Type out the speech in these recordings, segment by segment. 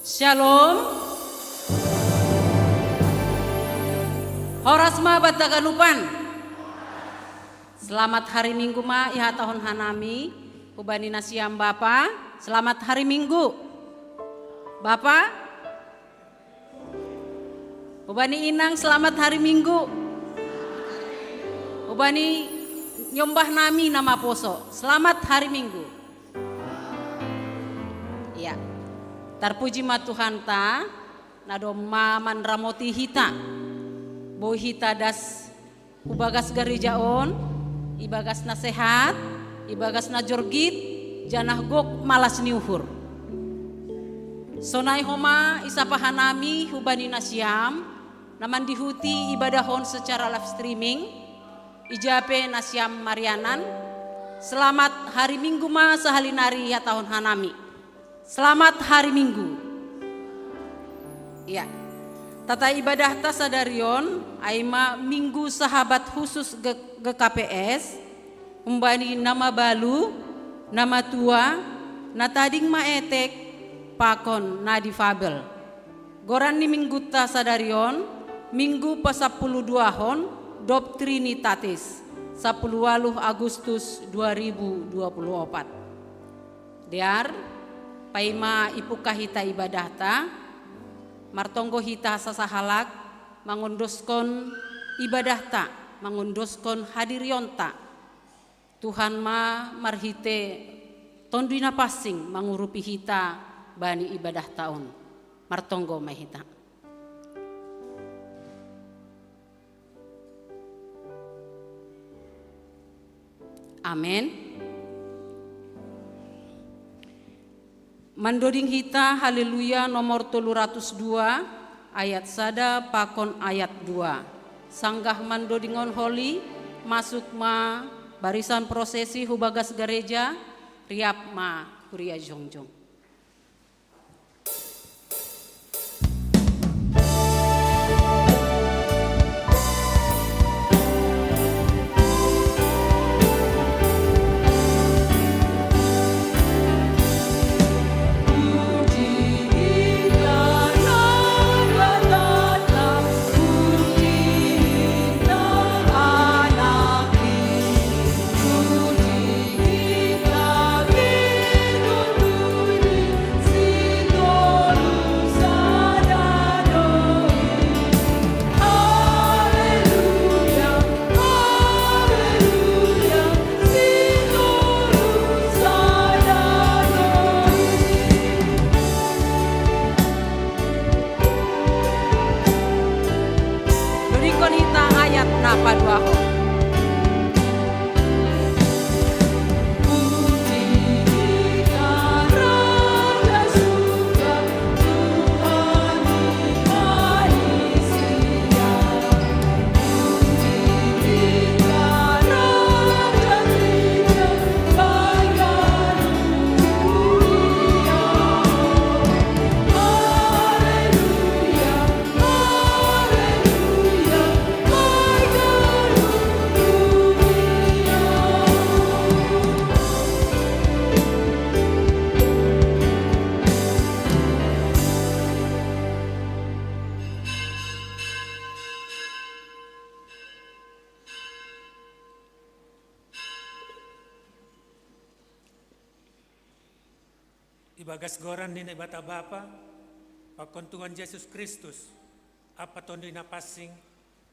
Shalom. Horasma bataganupan. Selamat hari Minggu ma iha tahun hanami. Hubani nasiam Bapa. Selamat hari Minggu. Bapa. Hubani inang selamat hari Minggu. Hubani nyombah nami nama poso. Selamat hari Minggu. Ya. Tarpuji ma Tuhan ta. Nado maman ramoti hita. Bo hita das ubagas garijaon, ibagas na sehat, ibagas na jorgit, janah gok malas niuhur. Sonai homa isapahanami hubani nasyam, naman dihuti ibadahon secara live streaming, ijape nasyam Marianan. Selamat hari Minggu ma sahalinari ya tahun hanami. Selamat hari Minggu. Ya. Tata ibadah tasadarion aima Minggu sahabat khusus GKPS umbani nama balu, nama tua, natading maetek, pakon na difabel. Goran ni Minggu tasadarion Minggu pa-12 Dop Trinitatis 10 Agustus 2024. Diar paima ipukah hita ibadah ta martonggo hita sasahalak mangundoskon ibadah ta, mangundoskon hadirion ta. Tuhan ma marhite tondina passing mangurupi hita bani ibadah taun. Martonggo ma hita. Amin. Mandoding hita haleluya nomor 302 ayat sada pakon ayat 2. Sanggah mandodingon holi masuk ma barisan prosesi hubagas gereja riap ma kuria jongjong. Ibagas goran din ibata Bapa, pakon Tuhan Yesus Kristus, apa tondo na passing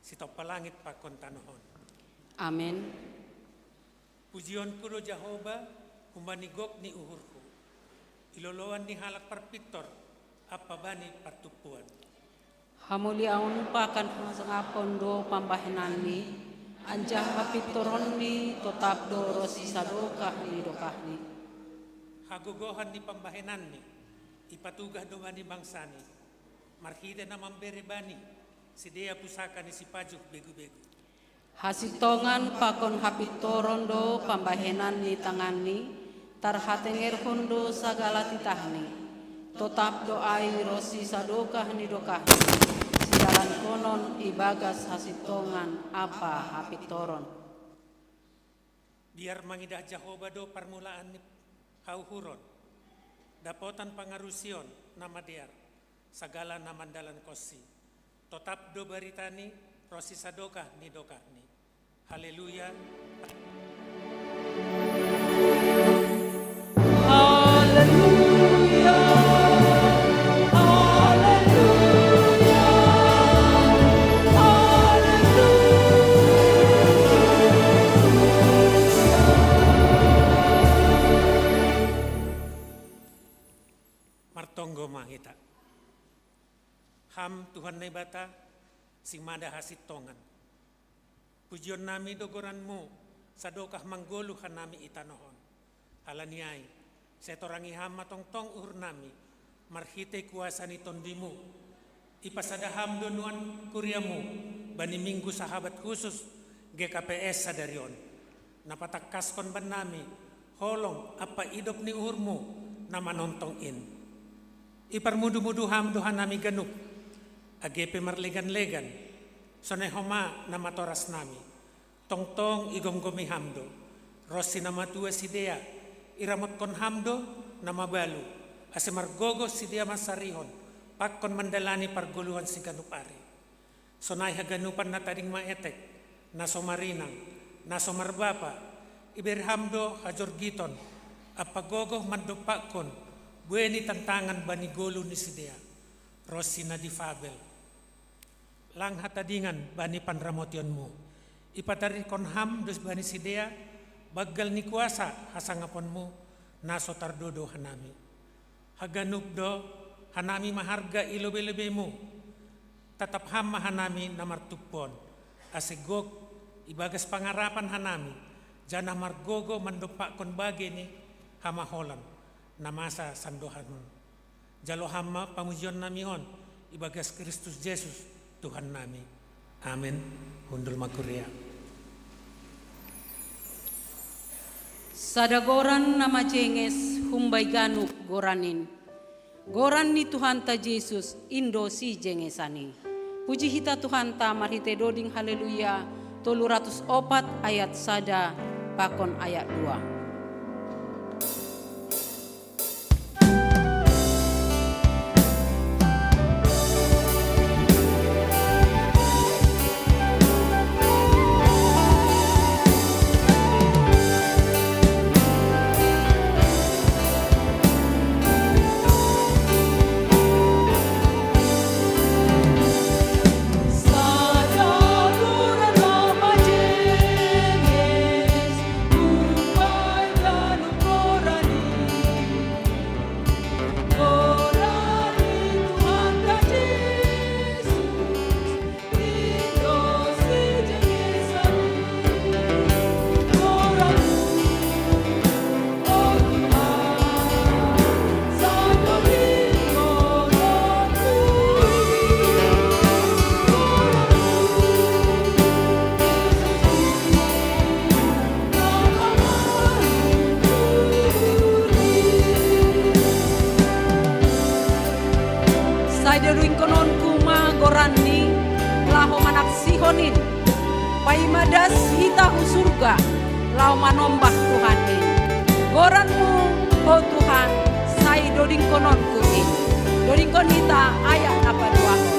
sitop palangit pakon tanuhon. Amin. Pujion kulo Jehovah, humanigok ni uhurku. Iloloan ni halak parpitor, apa bani partupuan. Hamuliaun pakan hasangapon do pambahinan ni, anjah mapitoron ni totap do rosi sadokah ni dokah ni. Hagugohan ni pambahinan ni, ipatugah doman ni bangsani, marhide na mambere bani, si dea pusaka ni si pajuk begu-begu. Hasitongan pakon hapitoron do pambahinan ni tangan ni, tarhatenger hondo sagala titah ni, totap doai rosi sadokah ni dokah ni, sidalan konon ibagas hasitongan apa hapitoron. Biar mangidah Jehovah do permulaan ni kauhuron, dapotan pangarusion nama diar, sagala namandalan kosi. Totap do baritani, rosi sadoka ni dokahni. Haleluya. Martonggo mahita. Ham Tuhan nebata, sing mada hasit tongan. Pujion nami dogoranmu, sadokah manggolu hanami itanohon. Halaniai, setorangi ham matong-tong uhur nami, marhite kuasa ni tondimu. Ipasadaham donuan kuriamu, bani minggu sahabat khusus GKPS sadarion. Napatakkas kon ban nami, holong apa idop ni uhurmu, nama nontong in. Iparmudu-mudu ham Tuhan nami ganuk, AGP marlegan-legan, sonehoma nama toras nami, tong-tong igom-gomi hamdo, rosi nama tua sidea, iramot kon hamdo, nama balu, asemar gogo sidea masarihon, pakkon mandalani parguluhan si ganupari. Sonai haganupan na tading maetek, naso marinang, naso marbapa, iberhamdo hajorgiton, apagogo mandopakon, bueni tantangan bani golu ni sidea, rosi na di fabel. Lang hatadingan bani panramotionmu, ipatari kon ham dos bani sidea, bagal ni kuasa hasangaponmu, naso tardodo hanami. Haganupdo hanami maharga ilobe-lebemu, tatap ham hanami namartupon, asegok ibagas pangarapan hanami, jana margogo mandopak kon bageni hamaholan. Namasa sandohanun. Jalo hama pamujion nami on, ibagas Kristus Yesus Tuhan nami. Amin. Hundul makuria. Sadagoran nama jenges humbay ganuk goranin. Goran ni Tuhan ta Yesus indo si jengesani. Puji hita Tuhan ta marhite doding haleluya 304 ayat sada pakon ayat 2. Sihonin, paimadas hita surga, lau manombah Tuhanin. Goranmu, oh Tuhan, sai doding konon kuin, doding kon hita ayat apa duahon.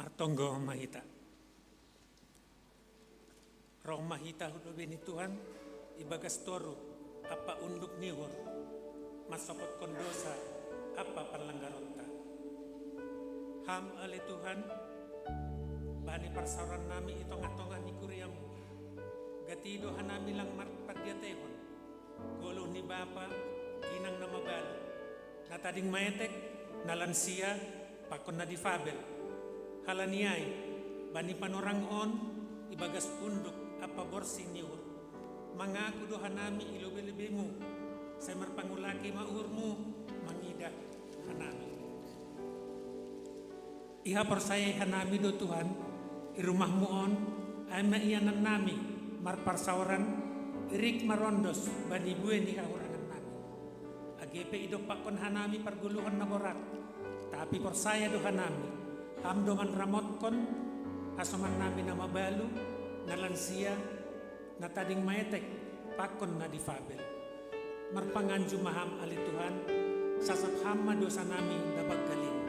Martonggo mahita. Roh mahita hudobe ni Tuhan ibagas toru apa unduk niwor masopot kondosa apa panlanggaronta. Ham ale Tuhan, bani parsauran nami itonga-tonga ni kuriamu. Gatido hanami lang marpadiatehon. Golo ni Bapa, ginang na mabalo. Natading maetek, nalansia, pakon na difabel. Halaniyay, bani panorangon, ibagas undok, apabor siniur. Mga kudo hanami ilubilibimu, sa marpangulaki maurmu, mangidah hanami. Iha persaya hanami do Tuhan, irumahmu on, ay maiyanan nami, marparsauran, irik marondos, bani buen ni kahurangan nami. Agepe ido pakon hanami parguluhan na borak, tapi persaya do hanami, hamdo man ramotkon, hasoman nami na mabalu, nalansia, natading maetek, pakon na difabel. Marpanganju maham ali Tuhan, sasapham dosa nami dabag galing.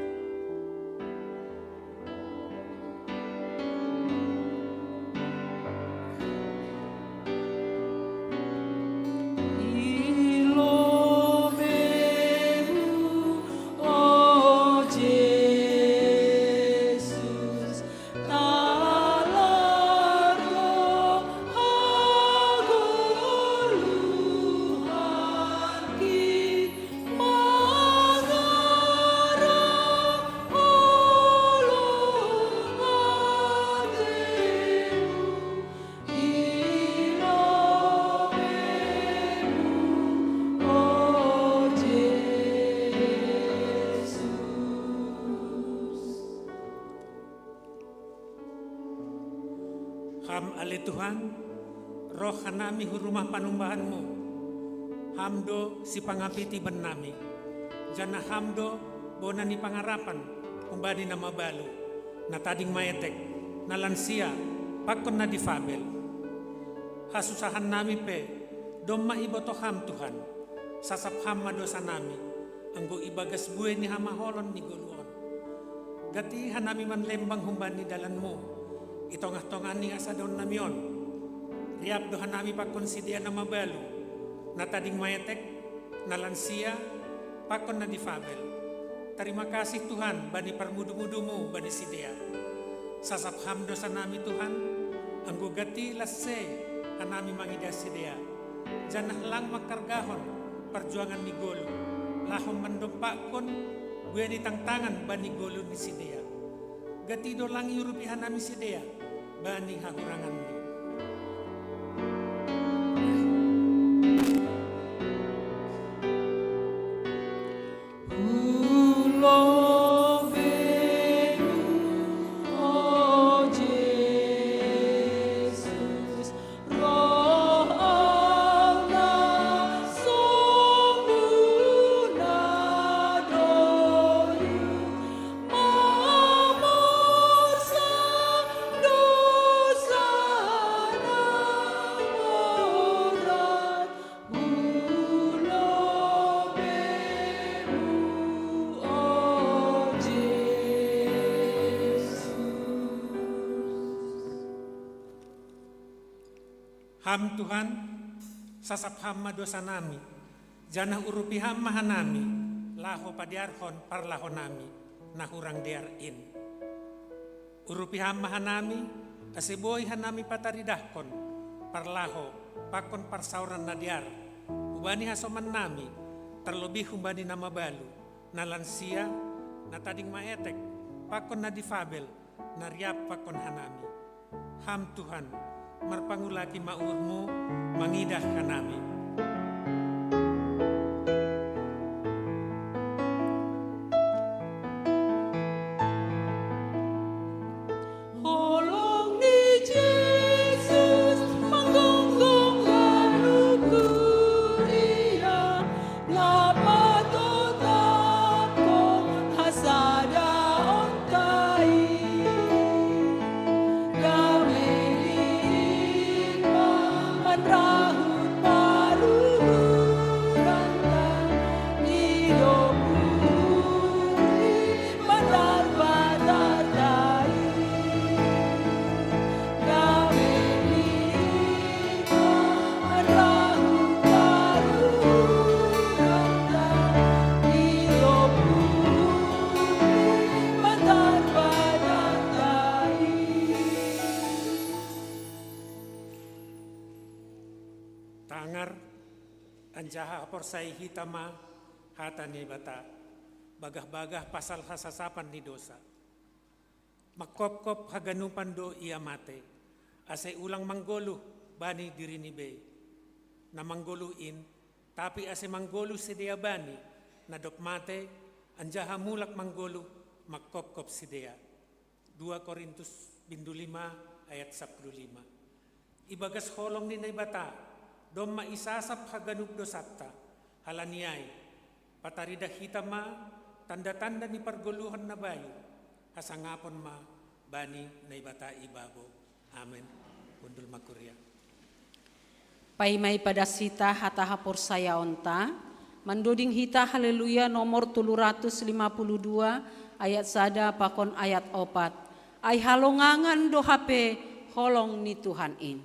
Ham ale Tuhan, roh hanami hurumah panumbahanmu, hamdo si pangapiti ban nami, jana hamdo bona ni pangarapan, kumbadi na mabalu, na tading maetek, na lansia, pakon na difabel. Hasusahan nami pe, doma iboto ham Tuhan, sasap ham madosa nami, anggo ibagas buwe ni hamaholon ni guluon. Gati hanami man lembang humbani dalanmu, itongah-tongan ni asadon namion. Riap dohan nami pakon sidia na mabalu. Natading maetek, nalansia, pakon na difabel. Terima kasih Tuhan, bani parmudu-mudumu, bani sidia. Sasap ham dosa nami Tuhan, anggo gati lasse, hanami mangida sidia. Janah lang makargahon, perjuangan ni golu. Lahom mandompakon, gue ni tangtangan bani golu ni sidia. Gatido lang iurupihan nami sidia, bani hakurangan ni. Ham Tuhan, sasap ham dosa nami, janah urupi ham mahanami, laho padiarhon parlaho nami, nahurang diarin. Urupi ham mahanami, aseboy hanami pataridahkon, parlaho, pakon parsauran nadiar, ubani hasoman nami, terlebih ubani nama balu, nalansia, natading maetek, pakon nadifabel, nariap pakon hanami. Ham Tuhan, marpangulaki maurmu, mangidah kanami. Rahut anjaha porsai hitama hata ni bata bagah-bagah pasal hasasapan ni dosa. Makop-kop haganupan do ia mate. Asay ulang manggolo bani diri ni be. Na manggoluin tapi asay manggolo si dia bani na dop mate anjaha mulak manggolo makop-kop si dia. 2 Korintus 5 ayat 15. Ibagas holong ni naibata dom maisasap haganup dosata halaniyay patarida hitama tanda-tanda ni parguluhan na bayo hasangapon ma bani naibata ibabo. Amen. Kundul makurya. Paimay pada sita hatahapor saya onta manduding hita haleluya nomor 352 ayat sada pakon ayat 4. Ay halongangan do hape holong ni Tuhan in.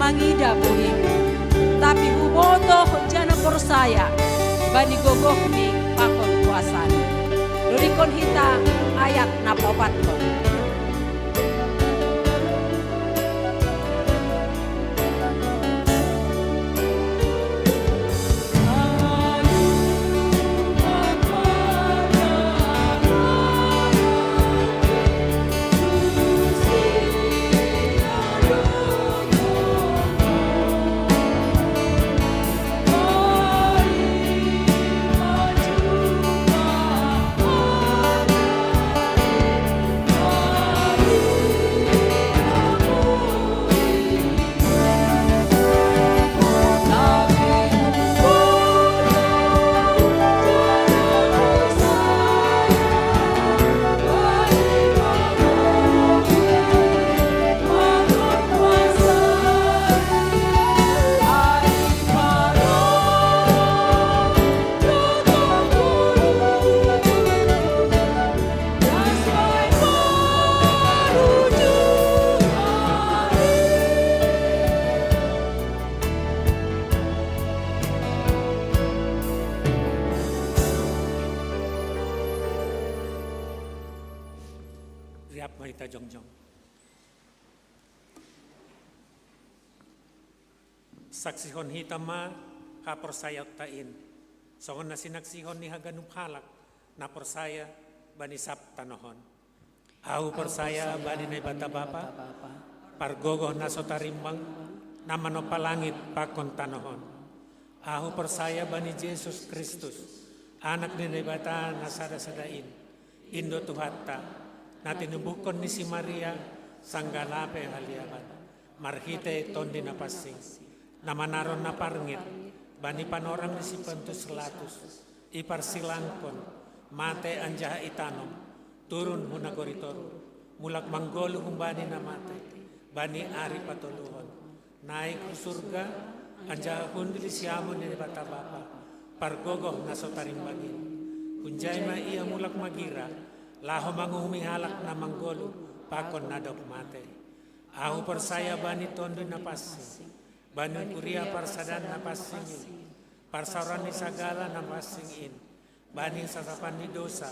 Mangida bohim, tapi buboto jana porsaya bani gogoh ni pakon kuasan. Lurikon hita ayat napapatkon. Mahita jongjong. Saksihon hitama haporsaya tain. Sohon na sinaksihon ni haganup halak na porsaya bani sap tanohon. Au porsaya bani na ibata bapa pargogo na sotarimbang na manopalangit pakon tanohon. Au porsaya bani Jesus Kristus anak ni ibata na sada-sadain Indo Tuhatta na tinubukon ni si Maria sanggalape haliaban marhite tondi na pasing na manaron na parngit bani panorang ni si Pontius Pilatus iparsilangkon mate anjaha itanom turun hunagoritor mulak manggolo humbani na mate bani ari patuluhon naik ke surga anjaha hundili siamon ni bata bapa pargogoh na sotarimbagin kunjay ma ia mulak magira laho manguhumi halak na manggolu pakon nadok mate. Aku persaya bani tondo na pasi, bani kuria parsadan na pasinyo, parsauran ni sagala na pasingin, bani sasapan ni dosa,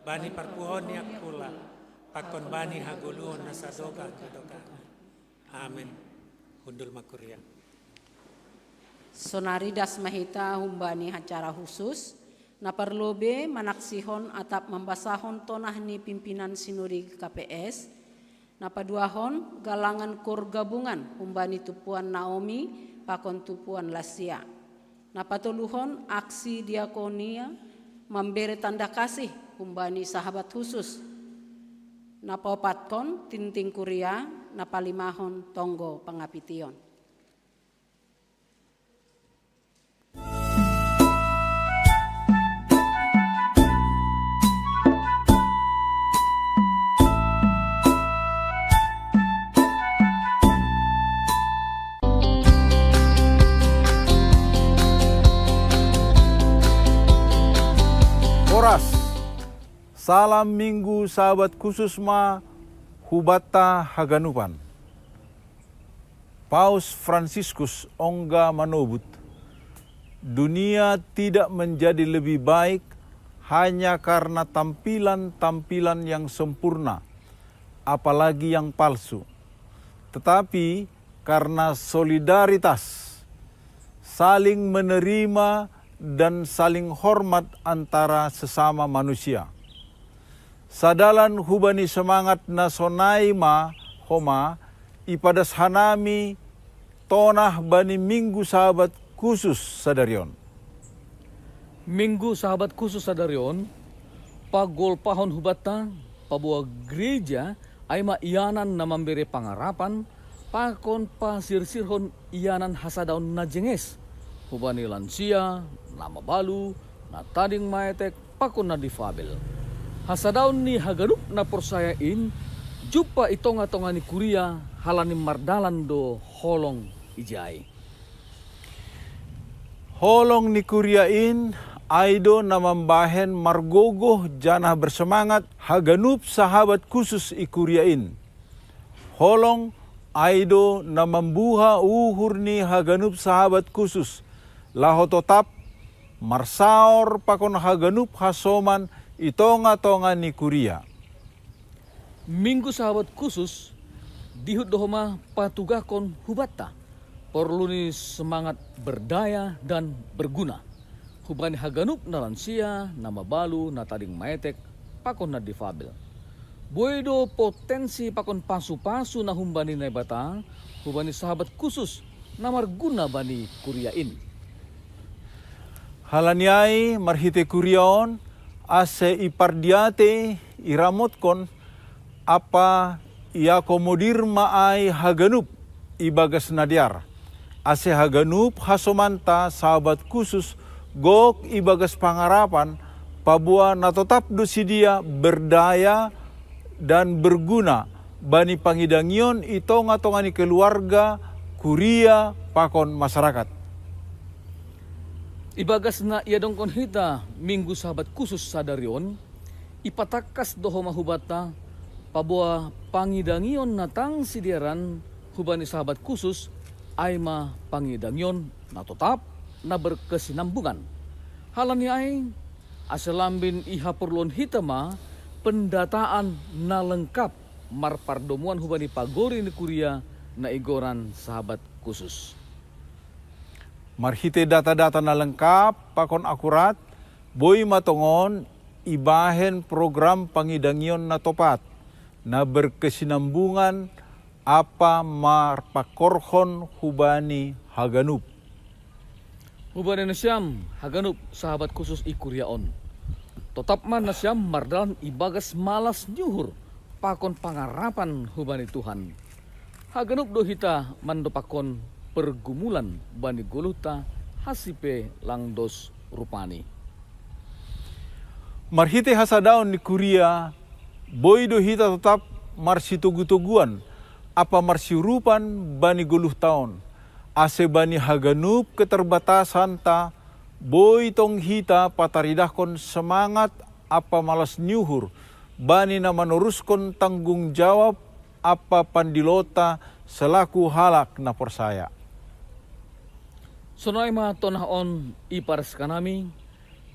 bani parpuhon ni akula, pakon bani haguluhon na sadoka kadoka. Amin. Hundul makuria. Sonari das mahita humbani acara khusus, na perlobe manaksihon atap membasahon tonah ni pimpinan sinuri KPS, na paduahon galangan kor gabungan humbani tupuan Naomi pakon tupuan Lasia, na patuluhon aksi diakonia memberi tanda kasih humbani sahabat khusus, na paupatkon tinting kuria na palimahon tonggo pangapition. Salam minggu sahabat khusus ma hubata haganupan. Paus Fransiskus ongga manobut, dunia tidak menjadi lebih baik hanya karena tampilan-tampilan yang sempurna, apalagi yang palsu. Tetapi karena solidaritas, saling menerima dan saling hormat antara sesama manusia. Sadalan hubani semangat nasonai ma homa ipadas hanami tonah bani minggu sahabat khusus sadarion. Minggu sahabat khusus sadarion, pagol pahon hubata, pabuah gereja, aima ianan na memberi pangarapan, pakon pasirsirhon ianan hasadaun na jenges, hubani lansia, nama balu, na tading maetek, pakon na difabel. Hasadaun ni haganup na persayain, jupa itonga-tonga ni kuria halani mardalan do holong ijai. Holong ni kuriain, aido na mambahen margogoh janah bersemangat haganup sahabat khusus ikuriain. Holong aido na mambuha uhur ni haganup sahabat khusus. Laho totap marsaor pakon haganup hasoman itonga-tonga ni kuria. Minggu sahabat khusus dihut dohoma patugakon hubata. Perlu ni semangat berdaya dan berguna. Hubani haganup na lansia, nama balu, na tading maetek, pakon na difabel. Boydo potensi pakon pasu-pasu na humbani na ibata, hubani sahabat khusus na marguna bani kuriain. Halaniai marhite kuriaon, ase ipardiate iramotkon apa iakomodir maai haganup ibagas nadiar. Ase haganup hasomanta sahabat khusus gok ibagas pangarapan pabua natotap dosidia berdaya dan berguna bani pangidangion itonga-tongani keluarga kuria pakon masyarakat. Ibagas na iadongkon hita minggu sahabat khusus sadarion, ipatakas doho mahubata, pabua pangidangion natang sidiaran hubani sahabat khusus, aima pangidangion na totap na berkesinambungan. Halani ay aselambin ihapurlon hitama pendataan na lengkap marpardomuan hubani pagori ni kuria na igoran sahabat khusus. Marhite data-data na lengkap, pakon akurat, boy matongon, ibahen program pangidangion na topat, na berkesinambungan, apa marpakorhon hubani haganup. Hubani na siyam, haganup sahabat khusus ikuriaon. Totap man na siyam mardalan ibagas malas nyuhur, pakon pangarapan hubani Tuhan. Haganup do hita mandopakon pergumulan bani goluta hasipe langdos rupani. Marhite hasadaon ni kuria, boy do hita tetap marsitugu-tuguan, apa marsirupan bani goluh taon. Ase bani haganup keterbatasan ta, boy tong hita pataridahkon semangat apa malas nyuhur, bani na meneruskan tanggung jawab apa pandilota selaku halak na persaya. Sunay matonahon ipars kanami,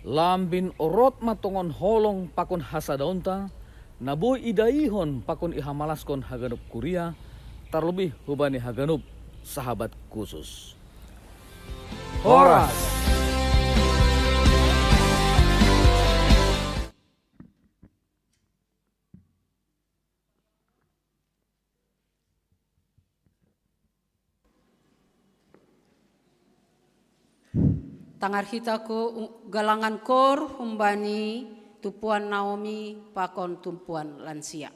lambin orot matongon holong pakon hasadaunta, naboy idaihon pakon ihamalaskon haganup kuria, terlebih hubani haganup sahabat khusus. Horas! Tangar hitaku galangan kor humbani tupuan Naomi pakon tumpuan lansia.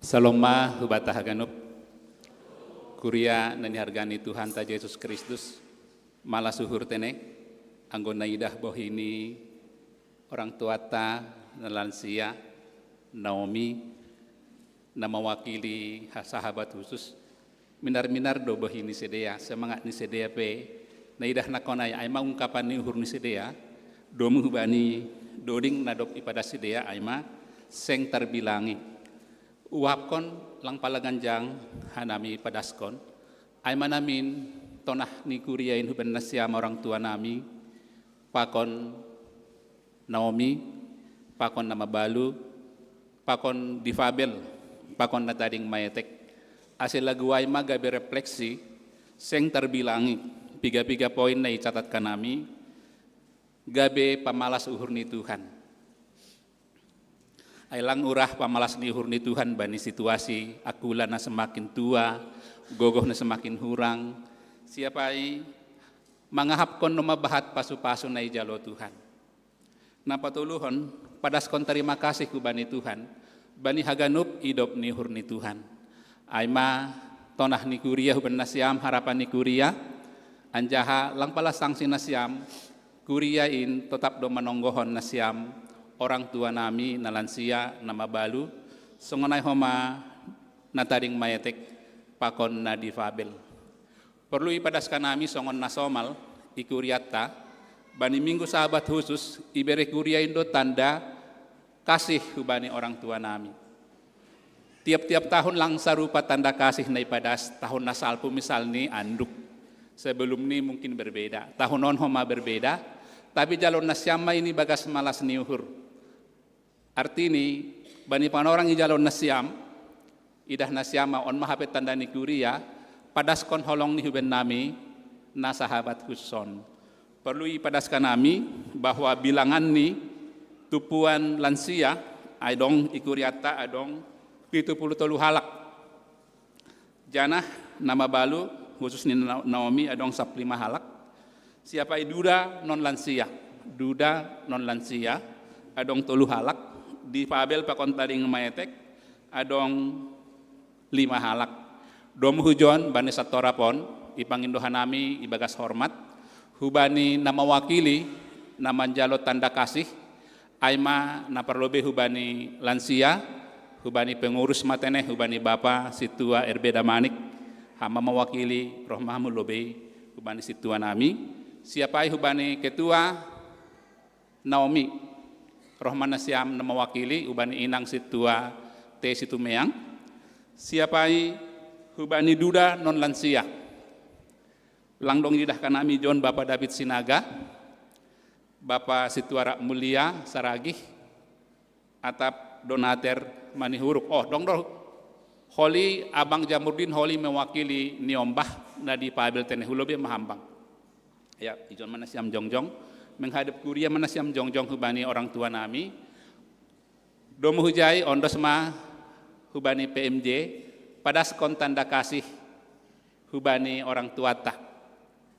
Saloma hubata haganop kuria nani hargani Tuhan ta Yesus Kristus malah suhur tene anggo naidah bohini orang tua ta lansia Naomi na mewakili sahabat khusus minar-minar do bohini sedea semangat ni sedea pe naidah nakonai aima ungkapan ni uhur ni sedea domu hubani doding nadop ipada sedea aima seng terbilangi uapkon lang palaganjang hanami padaskon aima namin tonah ni kuriain huban nasyam orang tua nami pakon Naomi pakon nama balu pakon difabel pakon natading mayetek asil lagu aima gabe refleksi seng terbilangi piga-piga poin na icatatkan nami gabe pamalas uhur ni Tuhan ailang urah pamalas ni uhur ni Tuhan bani situasi akula na semakin tua gogoh na semakin hurang siapai mangahapkon no mabahat pasu-pasu na ijalo Tuhan na patuluhon padaskon terima kasih ku bani Tuhan bani haganup idop ni uhur ni Tuhan aima tonah ni kuria huban nasyam harapan ni kuria anjaha lang pala sangsi nasyam kuriain tetap do manonggohon nasyam orang tua nami na lansia nama balu songonai homa natading mayetek pakon na difabel perlu ipadaskan nami songon nasomal ikuriata bani minggu sahabat khusus ibere kuriain do tanda kasih hubani orang tua nami tiap-tiap tahun lang sarupa tanda kasih na ipadas tahun nasalpu misal ni anduk sebelum ni mungkin berbeda tahun on homa berbeda tapi jalon nasyama ini bagas malas niuhur artini bani panorang i jalon nasyam idah nasyama on mahapet tanda ni kuria padaskon holong ni huben nami na sahabat khuson perlu ipadaskan nami bahwa bilangan ni tupuan lansia adong ikuriata adong 70 halak janah nama balu khusus ni Naomi adong 15 halak siapa duda non lansia adong 3 halak di Pabel pakon taring mayetek adong 5 halak dom hujon bani satorapon ipangindohan nami ibagas hormat hubani nama wakili nama jalo tanda kasih aima na perlobe hubani lansia hubani pengurus matene hubani bapa situa RB Damanik hama mewakili rohmahmu lobe hubani situa nami siapai hubani ketua Naomi rohmana siam na mewakili hubani inang situa T Situmeang siapai hubani duda non lansia langdong didahkan nami John Bapak David Sinaga Bapak Situara Mulia Saragih atap donater manihuruk dong Holi Abang Jamurdin Holi mewakili niombah nadi Pabel tenehulobe mahambang ya ijon mana siam jongjong menghadap kuria mana siam jongjong hubani orang tua nami domu hujai ondos ma hubani PMJ padaskon tanda kasih hubani orang tua tak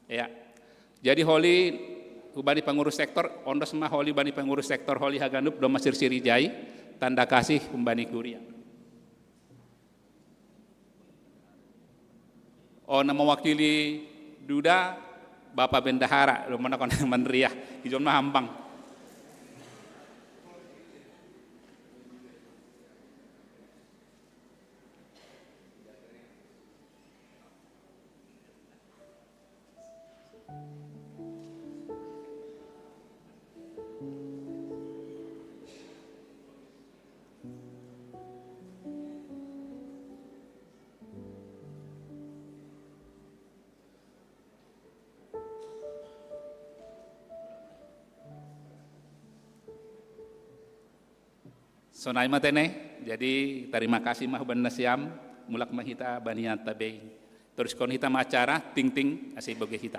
ya jadi holi hubani pengurus sektor ondos ma holi bani pengurus sektor holi haganup do masir sirijai tanda kasih hubani kuria nama wakili duda Bapak Bendahara lo mana kon menriah ijon mah hampang sonai matene jadi terima kasih mah ban nasyam mulak mahita baniat tabe terus kon hita acara ting ting asih boge hita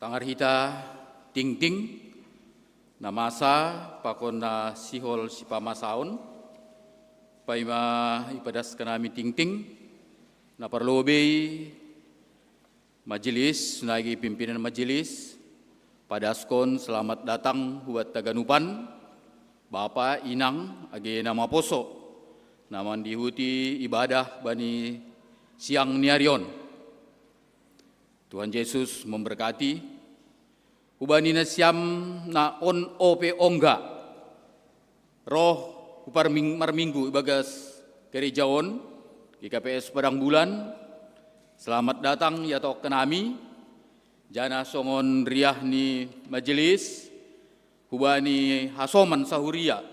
Tangar hita ting-ting na masa pakon na sihol si pamasaon paima ipadas kanami ting-ting na parlobey majelis nagi pimpinan majelis padaskon selamat datang buat Taganupan Bapak Inang age nama poso naman dihuti ibadah bani siang niarion. Tuhan Yesus memberkati ubani na siam na on ope ongga roh upar marminggu ibagas gerejaon di KPS Padang Bulan. Selamat datang ya tok kenami jana songon riah ni majelis ubani hasoman sahuria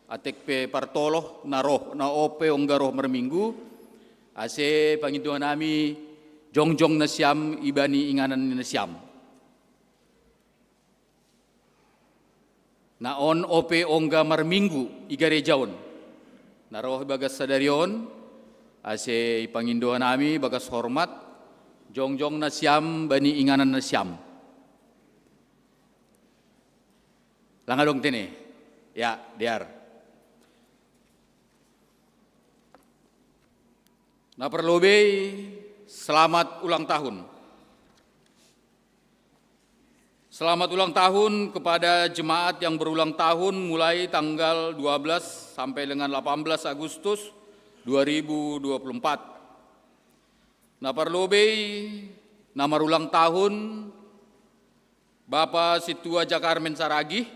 atek pe partoloh na roh na ope ongga roh marminggu ase pangintuan nami jongjong na siam ibani inganan na siam. Na on ope ongga marminggu igarejaon. Na roh bagas sadarion ase pangindoan nami bagas hormat jongjong na siam bani inganan na siam. Langadong tene. Ya, diar. Na perlobey selamat ulang tahun. Selamat ulang tahun kepada jemaat yang berulang tahun mulai tanggal 12 sampai dengan 18 Agustus 2024. Na parlobey nama ulang tahun Bapak Situa Jakarmen Saragih,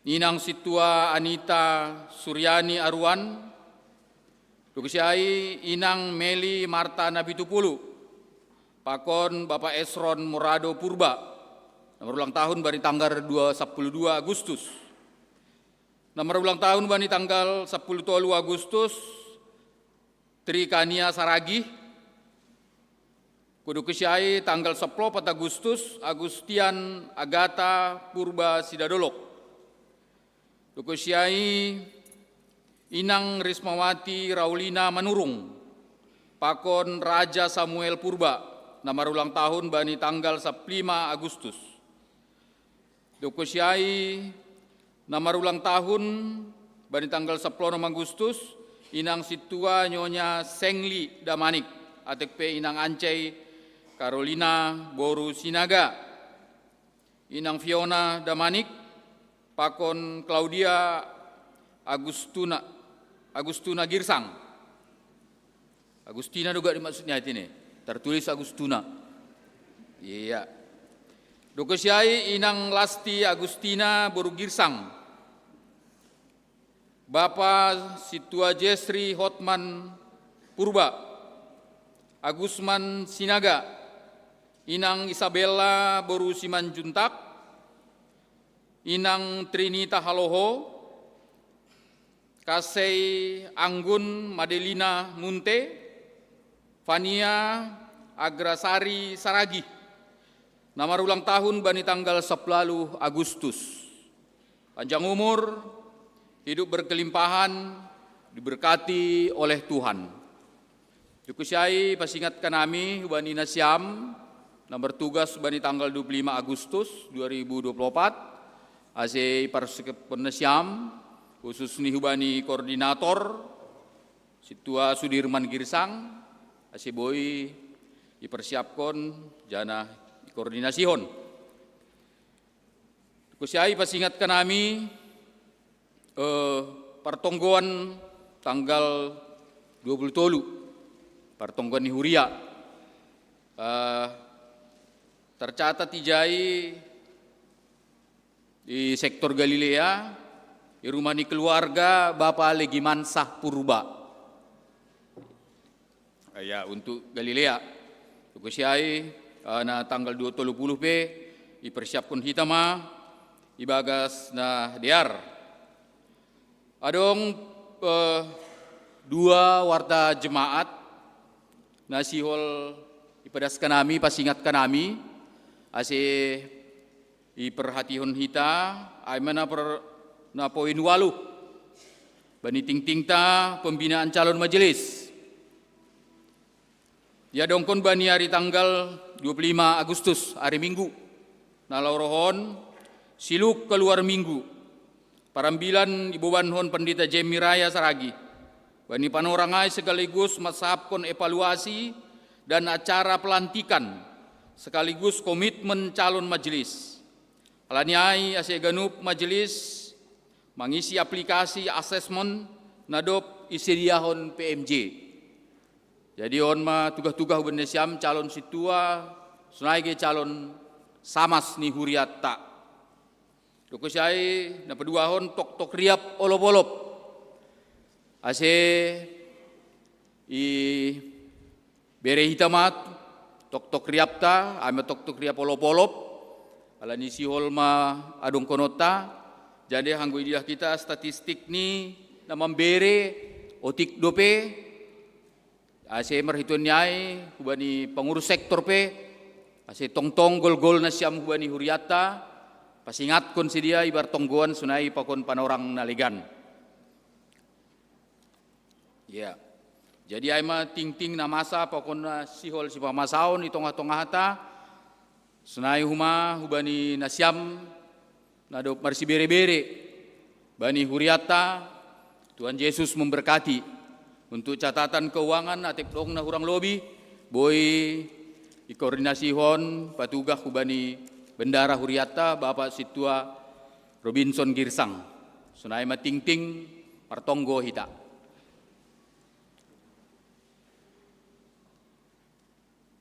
Ninang Situa Anita Suryani Arwan, Dukusiai Inang Meli Marta Nabitupulu, Pakon Bapak Esron Morado Purba, nomor ulang tahun bani tanggal 22 Agustus. Nomor ulang tahun bani tanggal 10 Agustus Trikania Saragi. Kudu kesyai tanggal 10 Agustus Agustian Agata Purba Sidadolok. Kudu kesyai Inang Rismawati Raulina Manurung. Pakon Raja Samuel Purba. Nomor ulang tahun bani tanggal 5 Agustus. Dokusiai nama ulang tahun bani tanggal 10 Agustus Inang Situa Nyonya Sengli Damanik atek pe Inang Ancei Carolina Boru Sinaga, Inang Fiona Damanik, Pakon Claudia Agustuna Girsang. Agustina juga dimaksudnya ini tertulis Agustuna. Iya. Dokusiai Inang Lasti Agustina Borugirsang, Bapak Situa Jesri Hotman Purba, Agusman Sinaga, Inang Isabella Boru Simanjuntak, Inang Trinita Haloho, Kasei Anggun Madelina Munte, Fania Agrasari Saragi. Nama ulang tahun bani tanggal 10 Agustus. Panjang umur, hidup berkelimpahan, diberkati oleh Tuhan. Dukusyai pasingat kanami bani nasiam, nomor tugas bani tanggal 25 Agustus 2024. Ase parsekep penasiam, khusus nih bani koordinator, Situa Sudirman Girsang, ase boy dipersiapkan jana koordinasihon. Kusiai pasingat kanami pertonggoan tanggal 20 pertonggoan ni Huria tercatat ijai di sektor Galilea di rumah ni keluarga Bapak Legimansah Purba. Ya untuk Galilea. Kusiai na tanggal 20 pe dipersiapkan hitama ibagas na diar. Adong dua warta jemaat nasihol ipadaskan nami pasingat kanami ase iperhatihon hita ay mana na poin 8 bani ting ta pembinaan calon majelis. Ya dongkon bani hari tanggal 25 Agustus hari Minggu nalaurohon siluk keluar minggu parambilan ibubanhon Pandita Jemi Raya Saragi bani panorangai sekaligus masapkon evaluasi dan acara pelantikan sekaligus komitmen calon majelis. Alaniai ase ganup majelis mengisi aplikasi asesmen nadop isiriahon PMJ. Jadi on ma tugas-tugas benesiam calon situa sunai ke calon samas ni huriat tak. Dokusai na peduahon tok riap olop-olop. Ase i bere hitamat tok riap ta ame tok riap olop-olop. Alani sihol ma adong konota. Jadi hanggo idilah kita statistik ni na membere otik dope ase merhitun nyai hubani pengurus sektor pe ase tong gol na siam hubani huriata pasingat kon sedia ibar tonggoan sunai pakon panorang naligan. Ya. Jadi ai ma ting na masa pakon na sihol si pamasaon i tongah-tongah ta sunai huma hubani nasiam nado marsi bere-bere bani huriata. Tuhan Yesus memberkati. Untuk catatan keuangan atik dong na hurang lobi boy ikoordinasi hon patugah hubani bendara huriata Bapak Situa Robinson Girsang sunai mating-ting partonggo hita.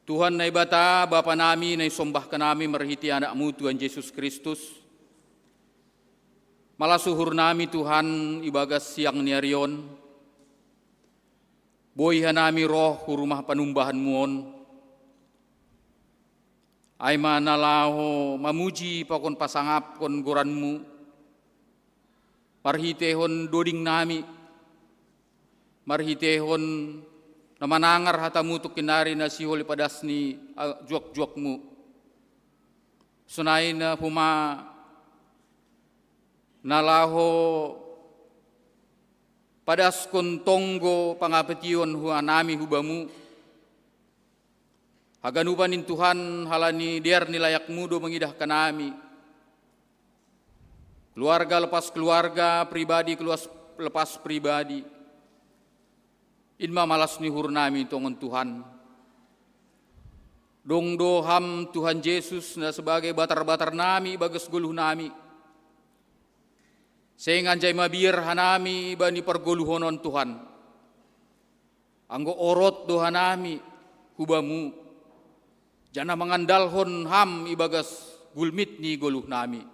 Tuhan na ibata Bapa nami na isombah kanami merhiti anakmu Tuhan Yesus Kristus. Malasuhur nami Tuhan ibagas siang niarion. Boyha nami roh rumah panumbahan muon. Ay manalaho mamuji pakon pasangap kon goranmu. Marhitehon doding nami. Marhitehon namanangar hatamu tuk kinari na siholi padasni juak-juakmu. Sunay na huma nalaho padas kon tonggo pangapetiyon hua nami hubamu. Haganubanin Tuhan halani der nilayak mudo mengidahkan nami. Keluarga lepas keluarga, pribadi lepas pribadi. Inma malas nihur nami tongon Tuhan. Dong doham Tuhan Yesus na sebagai batar-batar nami bagas guluh nami. Sehingga jay mabir hanami bani pergoluhonon Tuhan. Anggo orot dohanami hubamu. Jana mengandalhon ham ibagas gulmit ni goluh nami.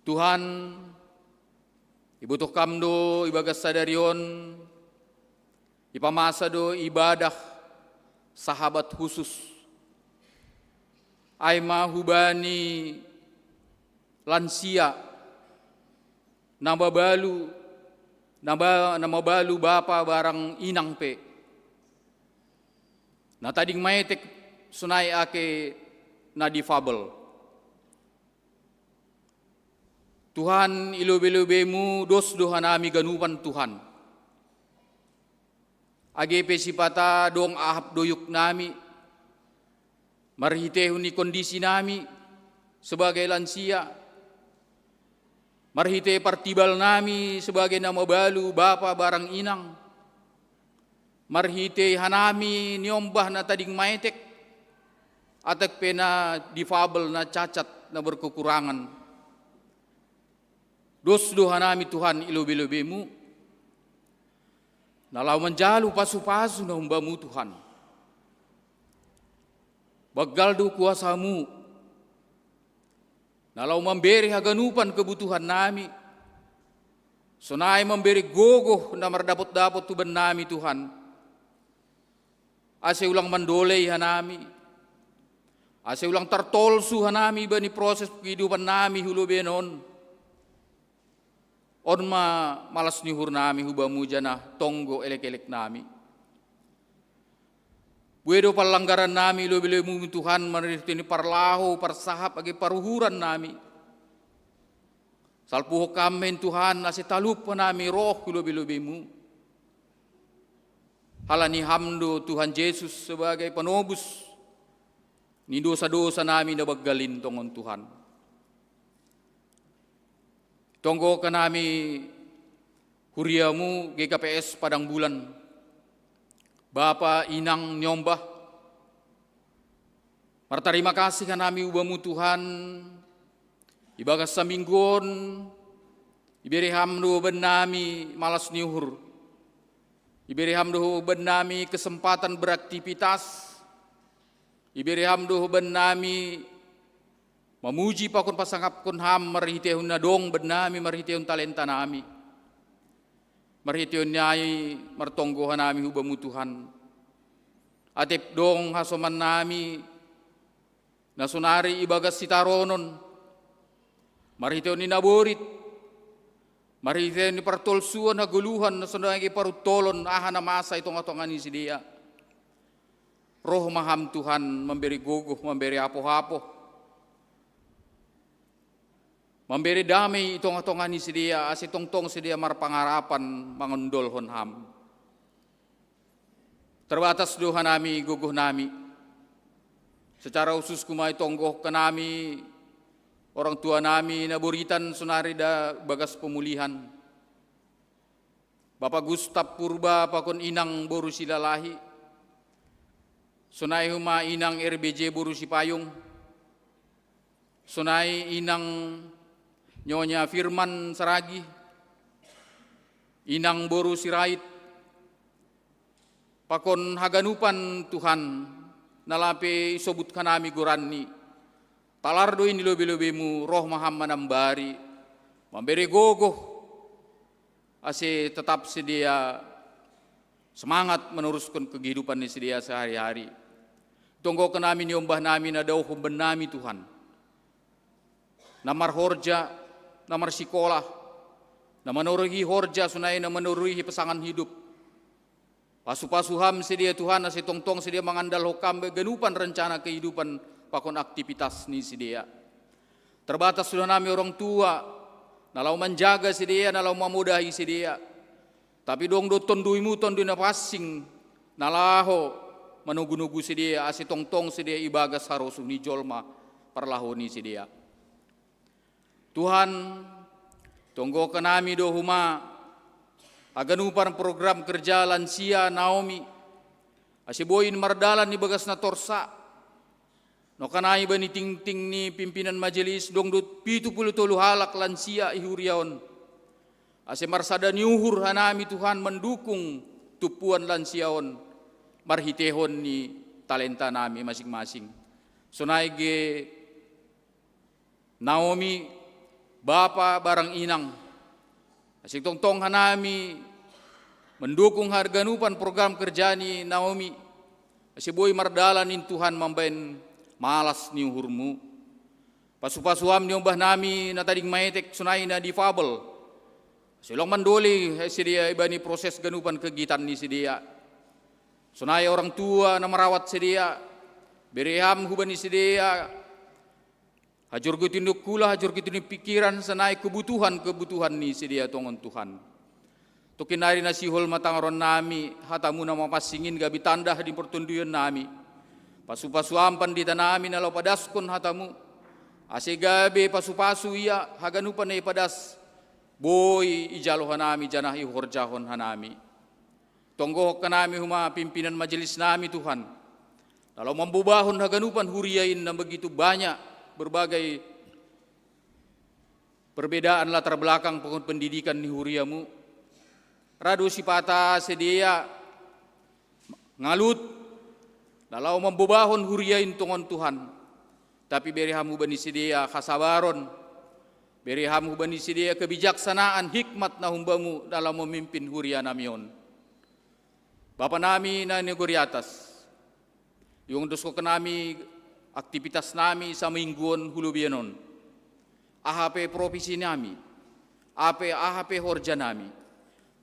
Tuhan ibutuh kamdo ibagas sadarion ipamasa do ibadah sahabat khusus. Aima hubani lansia namabalu bapa barang inang pe na tading maetek sunai ake na difabel. Tuhan ilobe-lobemu dos dohanami ganupan Tuhan. Agepe sipata dong ahap doyuk nami marhitehun ni kondisi nami sebagai lansia. Marhite partibal nami sebagai nama balu bapa barang inang. Marhite hanami niombah na tading maetek. Atak pena difabel na cacat na berkekurangan. Dos dohanami Tuhan ilobe-lobemu. Nalau menjalu pasu-pasu na humbamu Tuhan. Bagal do kuasamu. Nalau memberi haganupan kebutuhan nami. Sonai memberi gogoh na mardapot-dapot tuban nami Tuhan. Ase ulang mandolei hanami. Ase ulang tertolsu hanami bani proses kehidupan nami hulubenon. Onma malas nihur nami hubamu jana tonggo elek-elek nami. Buedo palanggaran nami lobe-lobemu Tuhan menertini parlahu parsahap agi paruhuran nami. Salpuho kamen Tuhan nasi talup nami roh lobe-lobemu. Halani hamdo Tuhan Yesus sebagai penobus ni dosa-dosa nami na baggalin tongon Tuhan. Tonggo ka nami huriamu GKPS Padang Bulan, Bapa Inang Nyombah, martarima kasih ka nami ubamu Tuhan, ibagas sa minggon, iberi hamdu ben nami malas niuhur, iberi hamdu ben nami kesempatan beraktivitas, iberi hamdu ben nami memuji pakun pasangap kun ham marhitehun nadong ben nami marhitehun talenta nami, marhitehun nyai martonggohan nami ubamu Tuhan, atip dong hasoman nami nasunari ibagas sitaronon, marhitehun ni naborit, marhitehun ni partolsuan naguluhan nasunagi parutolon ahan na masa itong atongan ni sidia. Roh maham Tuhan memberi guguh, memberi apo-apo, memberi damai itong atongan ni sidia, asitong-tong sidia marpangarapan mangundol honham. Terbatas doha nami, guguh nami. Secara khusus kumai tonggoh ke nami, orang tua nami naburitan sunari da bagas pemulihan. Bapak Gustaf Purba pakon inang boru silalahi. Sunai huma inang RBJ boru sipayung. Sunai inang Nyonya Firman Saragi, inang boru sirait, pakon haganupan Tuhan, nalape isobut kanami gurani, talardo ini lobe-lobemu roh maham manambari, memberi gogoh, ase tetap sedia semangat meneruskan kehidupan ni sedia sehari-hari. Tonggo kenami nyombah nami nadauh benami Tuhan, namar horja, namar sikolah, na menuruhi horja sunai na menuruhi pasangan hidup. Pasu-pasuham sedia Tuhan nasi tong-tong sedia mengandal hokam genupan rencana kehidupan pakon aktivitas ni sedia. Terbatas sudah nami orang tua, nalau menjaga sedia, nalau memudahi sedia. Tapi dong do tonduimu tondu na pasing, nalaho menugu-nugu sedia, asi tong-tong sedia ibagas harus ni jolma perlahoni sedia. Tuhan, tonggo ke nami do huma aganupan program kerja lansia Naomi, asiboin mardalan ni bagas na torsa, no kanai bani ting-ting ni pimpinan majelis dong do 70 halak lansia ihuriaon, ase marsada niuhur hanami Tuhan mendukung tupuan lansiaon, marhitehon ni talenta nami masing-masing. Sonai ge Naomi, Bapa barang inang, asik tong-tong hanami mendukung harganupan program kerja ni Naomi, asik boy mardalan in Tuhan mambain malas ni uhurmu. Pasu-pasuam ni umbah nami na tading maetek sunay na difabel, silong mandoli sidia ibani proses ganupan kegiatan ni sidia. Sunay orang tua na merawat sidia, bereham hubani sidia, hajur kitinduk kula, hajur kitinduk pikiran senai kebutuhan ni sedia tongon Tuhan. Tukinari nasihol matangaron nami, hatamu nama pasingin gabi tandah di pertunduyan nami. Pasu-pasu ampan di tanami nalau padaskon hatamu. Ase gabi pasu-pasu iya, haganupan na ipadas. Boy ijalo hanami janah ihorjahon hanami. Tonggoh kanami huma pimpinan majelis nami Tuhan. Nalau membubahon haganupan huriain na begitu banyak berbagai perbedaan latar belakang pendidikan ni huriamu. Radu sipata sedia ngalut nalau membubahon huriain tongon Tuhan. Tapi berihamu bani sedia kasabaron, berihamu bani sedia kebijaksanaan hikmat na humbamu dalam memimpin huria namion. Bapa nami na negeri atas, yung dosko kenami aktivitas nami sa mingguan hulubianon. AHP profesi nami, AHP horja nami.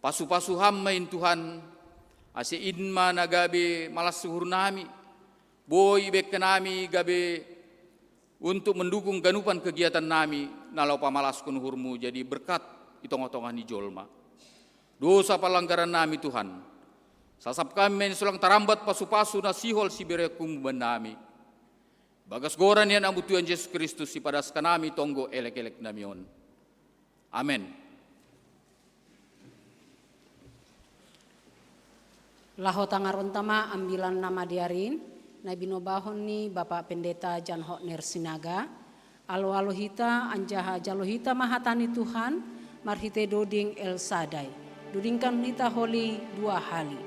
Pasu-pasuham main Tuhan, ase inma na gabi malas suhur nami. Boy ibek nami gabi untuk mendukung ganupan kegiatan nami, nalau pamalas kun hurmu jadi berkat itong-otongan ni jolma. Dosa pelanggaran nami Tuhan. Sasap kami sulang tarambat pasu-pasu nasihol siberekum ben nami. Bagas goran yan ang Tuhan Yesus Kristus ipadas kanami tonggo elek-elek namion. Amen. Laho tangaron tama ambilan nama diarin, na binobahon ni Bapak Pendeta Jan Hotner Sinaga, alo-alo hita anjaha jalo hita mahatani Tuhan, marhite doding El Sadai, dudingkan hita holi 2 hali.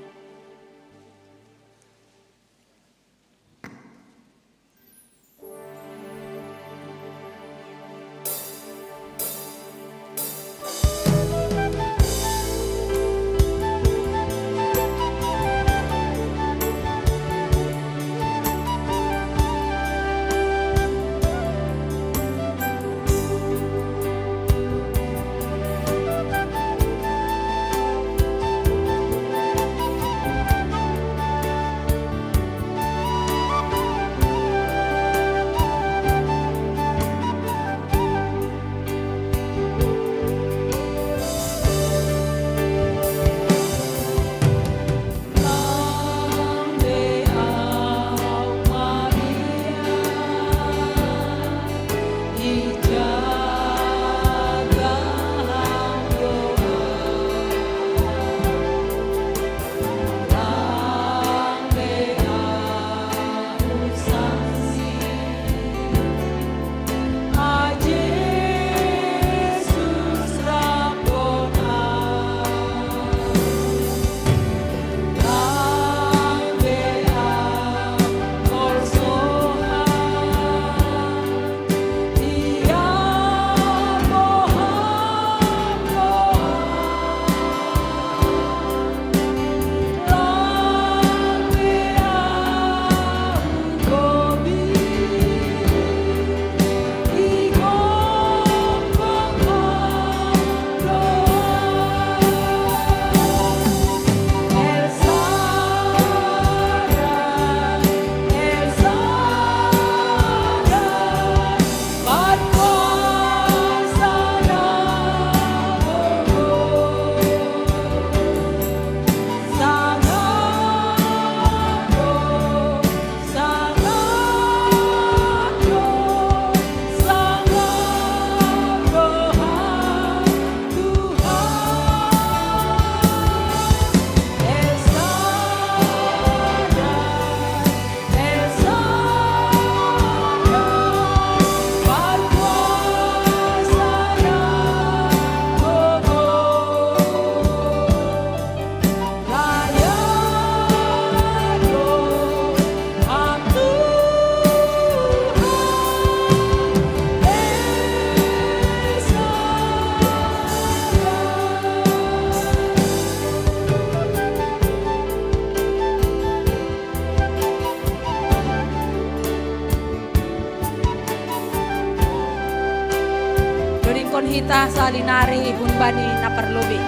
Hita sa linari hunbani na perlubi.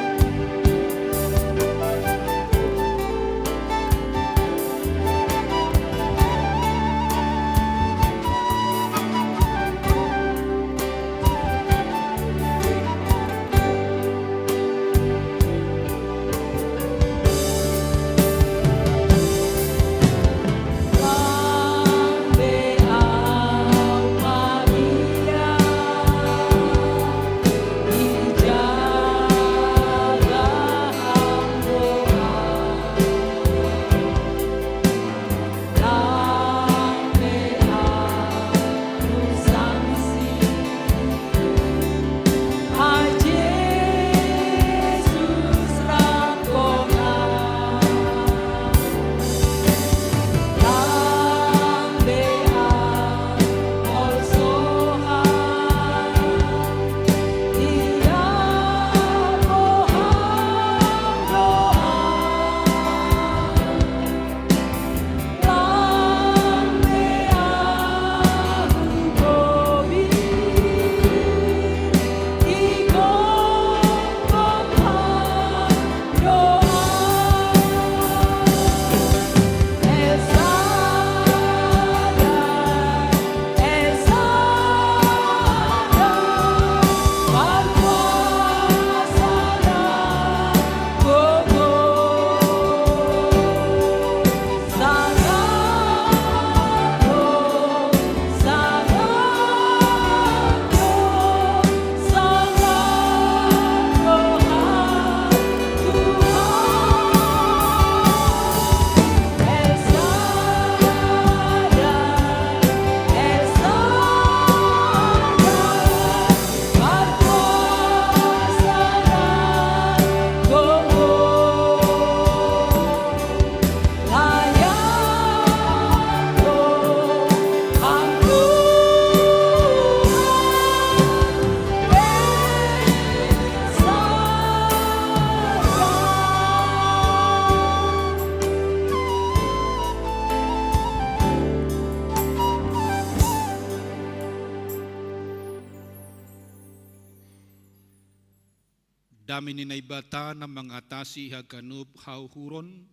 dami ninaibata na mengatasi haganup hauhuron,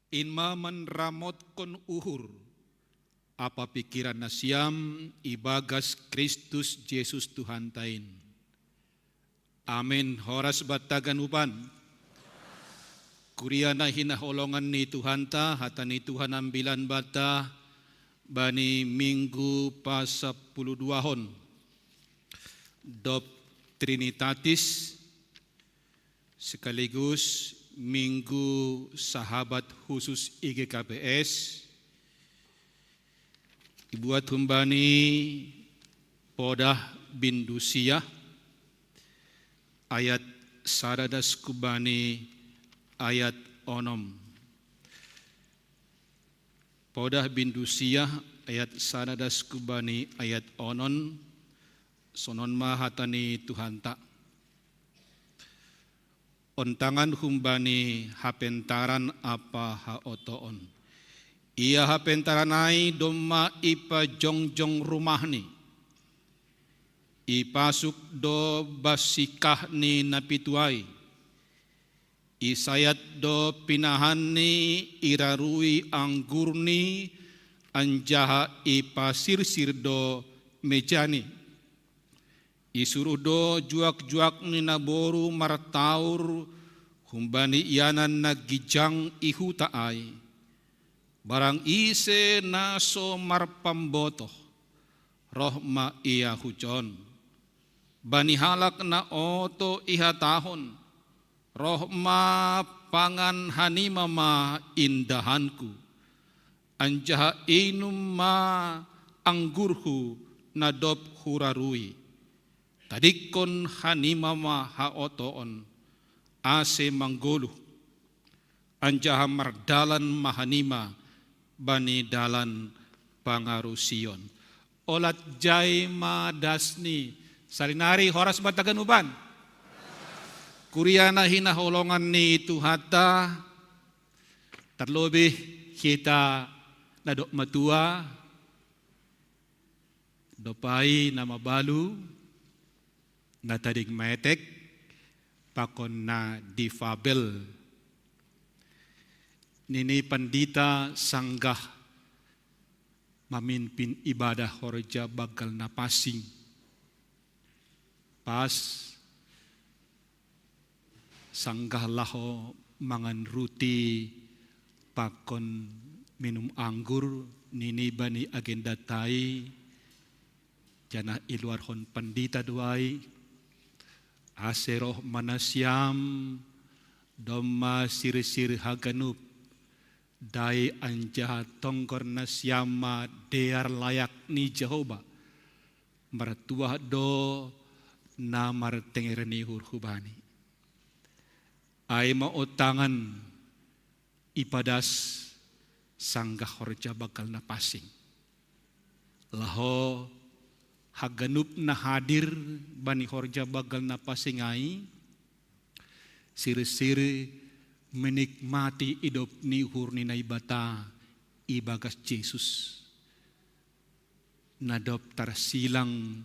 inma menramot kon uhur, apa pikiran na siyam ibagas Kristus Yesus Tuhan tain. Amin. Horas bataganupan. Kuria na hinaholongan ni Tuhan ta, hata ni Tuhan ambilan bata, bani minggu pa-12 Dop Trinitatis, sekaligus minggu sahabat khusus IGKPS, dibuat humbani Podah Bindusia, ayat saradas kubani ayat onom. Podah Bindusia ayat saradas kubani ayat onon, sonon mahatani Tuhan tak. Ontangan humbani hapentaran apa haotoon. Ia hapentaranai domma ipa jongjong rumahni. Ipasuk do basikah ni napituai. Isayat do pinahani irarui anggurni anjaha ipasirsir do mejani. Isuruh do juak-juak ni naboru martaur humbani ianan nagijang ihutaai. Barang ise naso marpamboto rohma ia hujon. Bani halak na oto ihatahon rohma pangan hanimama indahanku. Anjaha inum ma anggurhu nadop hurarui. Tadikon hanimama haotoon ase manggoluh. Anjaha mardalan mahanima bani dalan pangarusion. Olat jai madasni sarinari horas bataganuban. Kuriana hinaholongan ni Tuhata terlebih kita nadok matua dopai nama balu na tadig metek pakon na difabel. Nini pandita sanggah mamimpin ibadah horja bagal na pasing. Pas sanggah laho mangan ruti pakon minum anggur nini bani agenda tai jana iluar hon pandita duai aseroh manasyam domma sir-sir haganup dai anjaha tongkor nasyama dear layak ni Jehovah mertua do namar tengerni hurhubani ai maotangan ipadas sanggah horja bakal na pasing laho haganup na hadir bani horja bakal na pasingai sir-sir menikmati hidup ni hurni na ibata ibagas Yesus. Nadop tarsilang,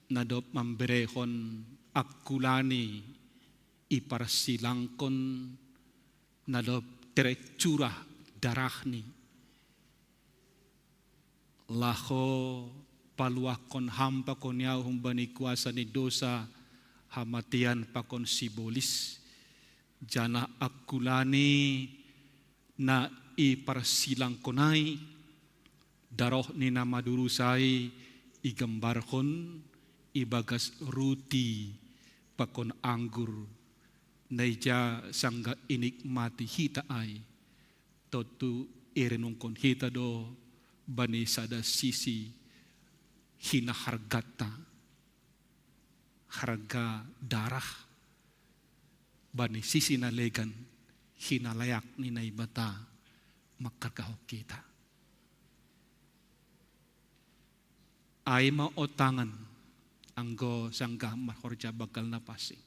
nadop mamberehon akulani iparsilangkon, nadop terecurah darahni. Laho paluakon hampa konyaw humbani kuasa ni dosa hamatian pakon sibolis. Jana akulani na iparsilang konai daroh ni nama durusai igambarkon ibagas ruti pakon anggur naija sangga inikmati hita ai totu irenungkon hita do bani sada sisi hina hargata harga darah bani sisi nalegan hinalayak ni naibata makarkahok kita. Ay maotangan anggo sangga mahorja bakal napasing.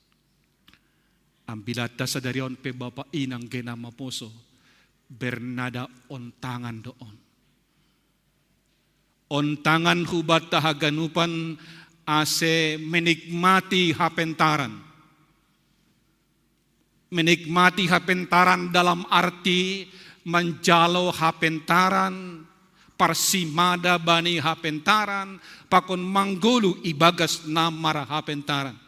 Ambilata sa darion pe bapa inang genama poso bernada ontangan doon. Ontangan hubat tahaganupan ase menikmati hapentaran. menikmati hapentaran dalam arti menjalo hapentaran, parsimada bani hapentaran, pakon manggulu ibagas namara hapentaran.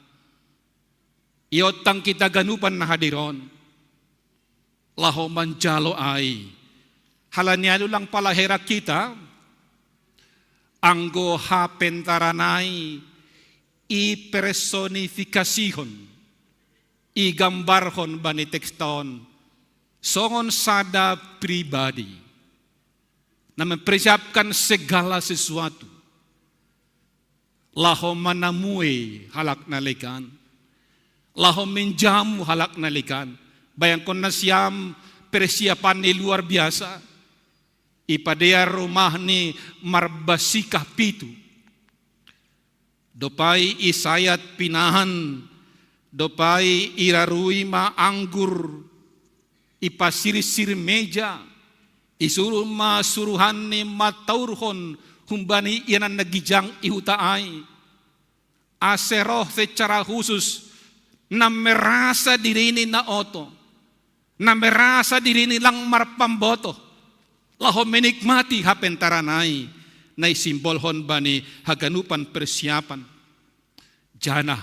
Iotang kita ganupan na hadiron, laho manjalo ay, halanyalo lang palahera kita, anggo hapentaranay, ipersonifikasihon, igambarhon bani tekston songon sada pribadi na mempersiapkan segala sesuatu laho manamui halak nalikan, laho menjamu halak nalikan. Bayangkon na siyam persiapan ni luar biasa, ipadea rumah ni marbasikah pitu, dopai isayat pinahan, dopai irarui ma anggur, ipasir-sir meja, isuruh ma suruhan ni mataurhon, humbani ianan nagijang ihutaay. Aseroh secara khusus, na merasa diri ni na oto, na merasa diri ni lang marpamboto, laho menikmati hapentaranay, na isimbolhon bani haganupan persiapan. Jana,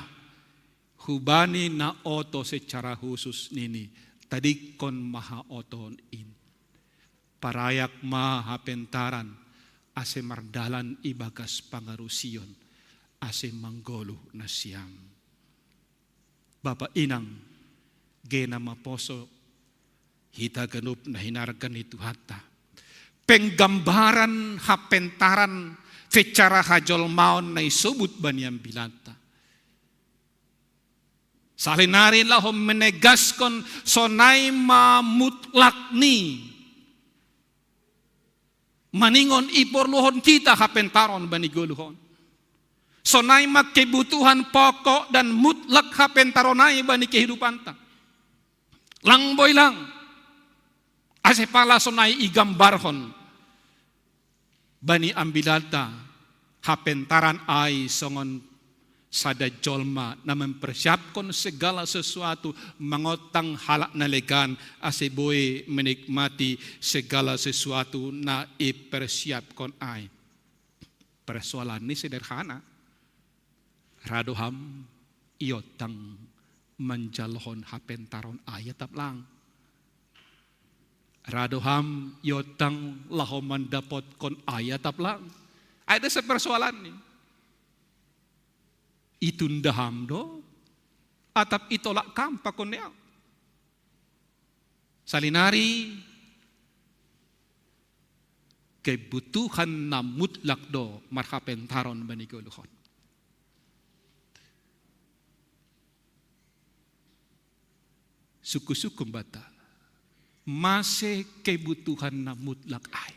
hubani na oto secara khusus nini, tadi kon maha oton in. Parayak maha pentaran, ase mardalan ibagas pangarusion, ase manggolo na siyam. Bapak inang, gena maposo, hita ganup na hinargan itu hatta. Penggambaran hapentaran, secara hajol maon na isubut baniang bilanta. Salinari lahom menegaskon sonay mamutlak ni. Maningon iporluhon kita hapentaron baniguluhon. Sonay magkebutuhan pokok dan mutlak hapentaronay bani kehidupan ta. Langboy lang. Ase pala sonay igambarhon bani ambilata hapentaran ay songon sada jolma na mempersiapkan segala sesuatu mangotang halak nalegan aseboy menikmati segala sesuatu na ipersiapkan ay. Persoalan ini sederhana. Radoham iotang menjalhon hapentaron ayat taplang. Radoham iotang lahom mendapot kon ayat taplang. Ada sepersoalan nih. Itundaham do atap itolak kampa konnya. Salinari kebutuhan na mutlak do marhapentaron baniguluhon. Suku-suku bata masih kebutuhan na mutlak ay.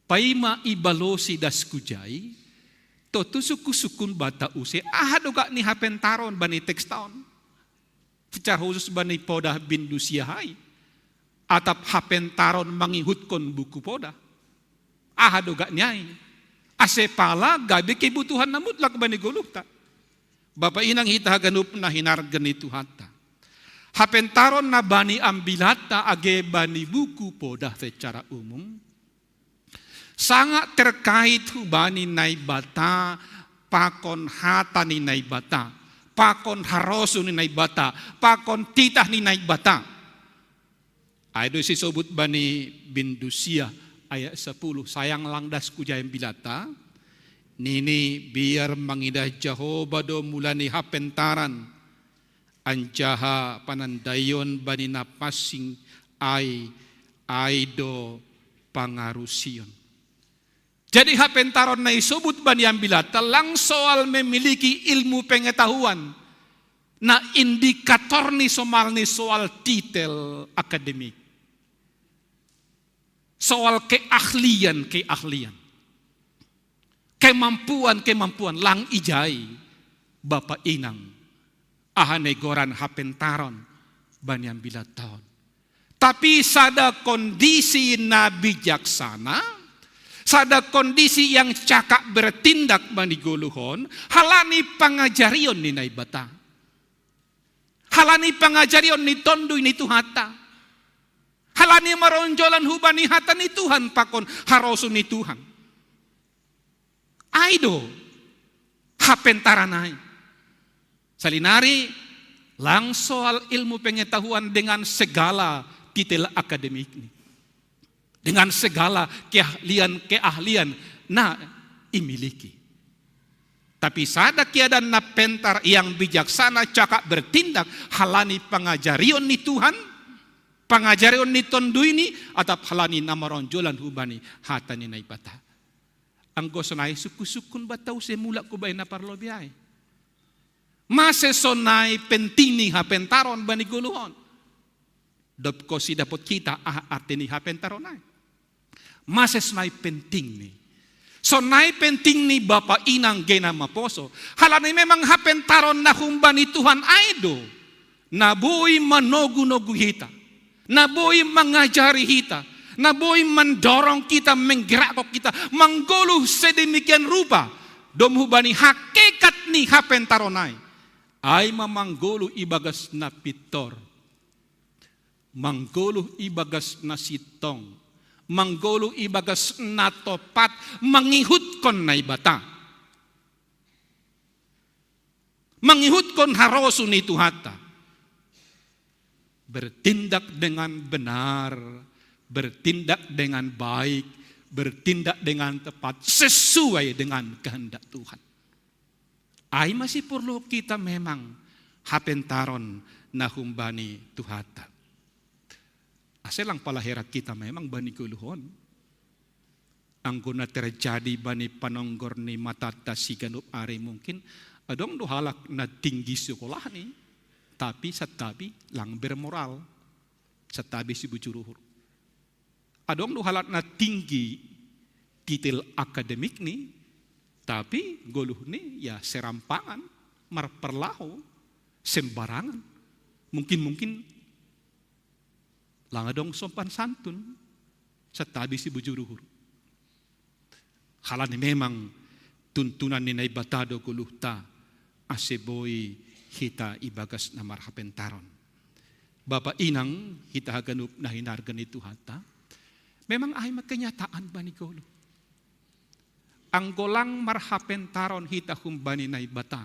Paima ibalosi das kujay, totu suku-sukun bata use, ahadoga ni hapentaron bani tekston. Secara khusus bani podah bindu siyahay. Atap hapentaron mangihutkon buku podah. Ahadoga nyay. Ase pala gabi kebutuhan na mutlak bani gulukta. Bapak inang hita ganup na hinargan itu hatta. Hapentaron na bani ambilata age bani buku podah secara umum. Sangat terkait hubani naibata, pakon hata ni naibata, pakon harosu ni naibata, pakon titah ni naibata. Ayo si sobut bani bindusia ayat 10 sayang langdas kujayam bilata. Nini biar mangidah Jehovah do mulani hapentaran anjaha panandayon bani napasing ay do pangarusion. Jadi hapentaron na isubut bani ambilata lang soal memiliki ilmu pengetahuan na indikator ni soal titel akademik. Soal keahlian. Kemampuan lang ijay Bapak inang ahanegoran hapentaron bani ambilataon. Tapi sada kondisi na bijaksana, sada kondisi yang cakap bertindak bani guluhon, halani pangajarion ni naibata. halani pangajarion ni tondo ni tuhata. Halani maronjolan hubani hata ni Tuhan pakon haroso ni Tuhan. Aido hapentaranay. Salinari lang soal ilmu pengetahuan dengan segala titel akademik ni. Dengan segala keahlian na imiliki. Tapi sada kiadan na pentar yang bijaksana cakap bertindak halani pangajarion ni Tuhan, pangajarion ni tondo ini atap halani namaronjolan hubani hatani na ibata. Ang gosonay suku-sukun bataw semula ko ba na parlobiay. Masesonay pentini hapentaron bani guluhon. Dop ko si dapat kita artini hapentaronay. Masesonay penting ni. So naay penting ni Bapa Inang gena maposo. Halani memang hapentaron na humbani Tuhan aido. Nabuhi manogu-nogu hita. Nabuhi mengajari hita. Nabuhi mendorong kita, menggerak kita, mengguluh sedemikian rupa. Dom hubani hakikat ni hapentaronay. Ay mamangguluh ibagas na pitor. Mangguluh ibagas na sitong. Manggolo ibagas na topat, mangihut kon na ibata. Mangihut kon haroso ni Tuhata. Bertindak dengan benar, bertindak dengan baik, bertindak dengan tepat, sesuai dengan kehendak Tuhan. Ay masih perlu kita memang hapentaron na humbani Tuhata. Aselang palahirat kita memang bani kuluhon. Angguna terjadi bani panonggor ni matata si ganup ari mungkin. Adong dohalak na tinggi sekolah ni. Tapi satabi lang bermoral. Satabi si bujuruhur. Adong dohalak na tinggi titel akademik ni. Tapi goluh ni ya serampangan. Marperlaho. Sembarangan. Mungkin lang adong sopan santun sa tabi si bujuruhur. Halani memang tuntunan ni naibatado kuluhta aseboy hita ibagas na marhapentaron. Bapa Inang hita haganup na hinargan ni Tuhata. Memang ay magkenyataan ba ni kulu? Ang golang marhapentaron hita humbani naibata.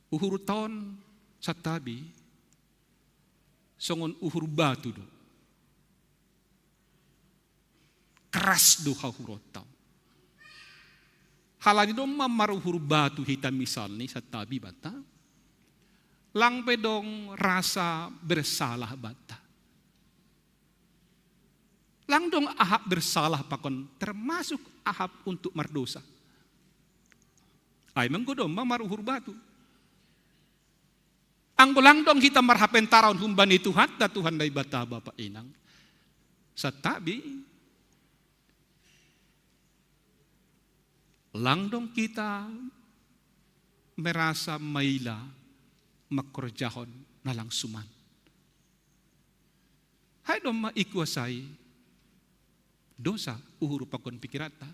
Uhuruton sa tabi songon uhur batu do. Keras do hahurotau. Halani do mamaruhur batu hitam misal ni sa tabi bata. Lang pedong rasa bersalah bata. Lang dong ahap bersalah pakon termasuk ahap untuk mardosa. Ay menggodom mamaruhur batu. Ang gulang dong kita marhapentaron humbani Tuhan, Tuhan day bata Bapa Inang. Sa tabi, lang dong kita merasa maila makorjahon na langsuman. Hay dong maikuasay dosa uhuru pakon pikirata.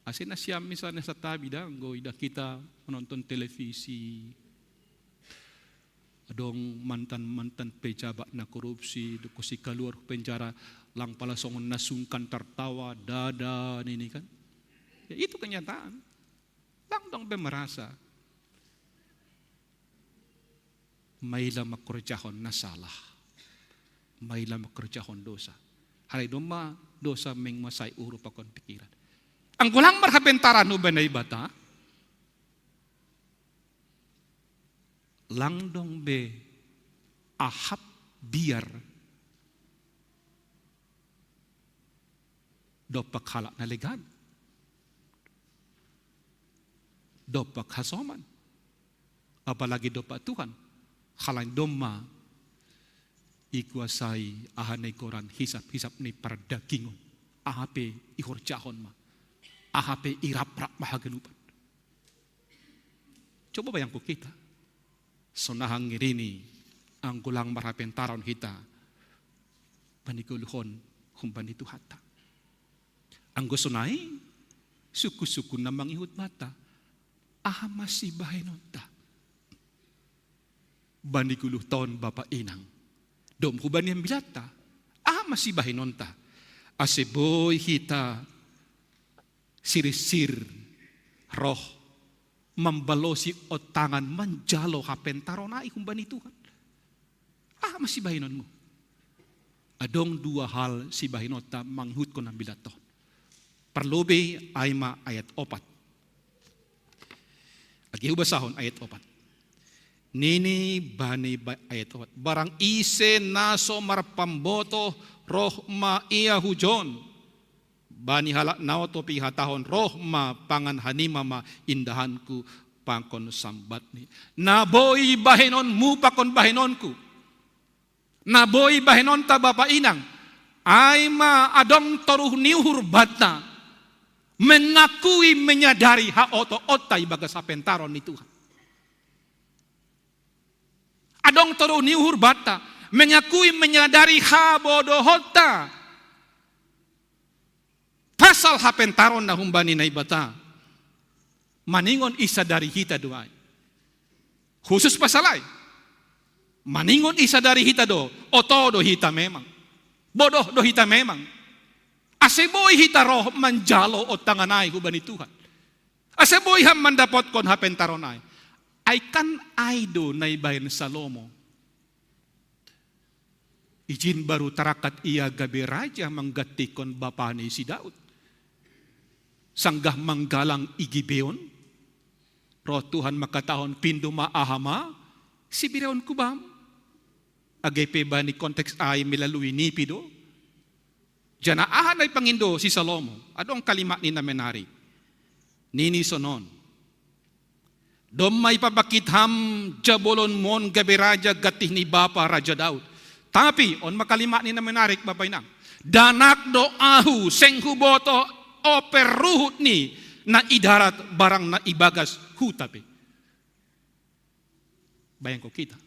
Asin na siya misalnya sa tabi danggo ida kita menonton televisi. Adong mantan-mantan pejabat na korupsi, si keluar penjara, lang pala songon nasungkan tertawa, dada, ini kan. Ya, itu kenyataan. Lang dong merasa. Maila makerjahon na salah. Maila makerjahon dosa. Hari doma dosa meng masay uro pakon pikiran. Ang kulang marhapentaran ubanay bata, langdong be ahap biar dopak halak na legad dopak hasoman apalagi dopak Tuhan halang doma ikuasai ahanay koran hisap-hisap ni pardagingon ahape ihorjahon ma ahape iraprak mahaganupan. Coba bayang ko kita sonahang ngirini ang kulang marhapentaron hita panikuluhon humbani Tuhata. Ang gusunay suku-suku na mangihut mata aha masih bahenonta bani guluh taon bapa inang. Dom hubani yang bilata, masih bahinonta. Aseboy hita sirisir roh membalosi otangan manjalo hapentaronai humbani Tuhan. Masih bahinonmu. Adong dua hal si bahinota manghut ko ng bilato. Parlobe ayma ayat 4. Agi basahon ayat 4. Nini bani ayat 4. Barang ise naso marpamboto roh ma iya hujon. Bani halak nao to pihatahon roh ma pangan hanima ma indahanku pangkon sambat ni. Naboy bahinon mu pakon bahinonku. Naboy bahinon ta bapa inang. Ay ma adong toruh niuhur bata. Mengakui menyadari haoto otai bagas apentaron ni Tuhan. Adong toruh niuhur bata. Mengakui menyadari habodohota. Pasal hapentaron na humbani na ibata. Maningon isa dari hita doay. Khusus pasalay. Maningon isa dari hita do. Oto do hita memang. Bodoh do hita memang. Aseboy hita roh manjalo o tanganay humbani Tuhan. Aseboy ham mandapot kon hapentaronay. Ay kan ay do na ibayin Salomo. Ijin baru tarakat ia gabi raja manggatikon bapa ni si Daud. Sanggah manggalang igibeon. Roh Tuhan makatahon pindu maahama. Si bireon kubam. Agay ba ni konteks ay milalui ni pido. Janaahan ay pangindo si Salomo. Adong kalima ni namenari. Nini sonon. Dom may papakitham jabolon mon gabi raja gatih ni bapa Raja Daud. Tapi on makalima ni namenarik bapay nang. Danak do ahu senghuboto o perruhut ni na idarat barang na ibagas hutapi. Bayang ko kita.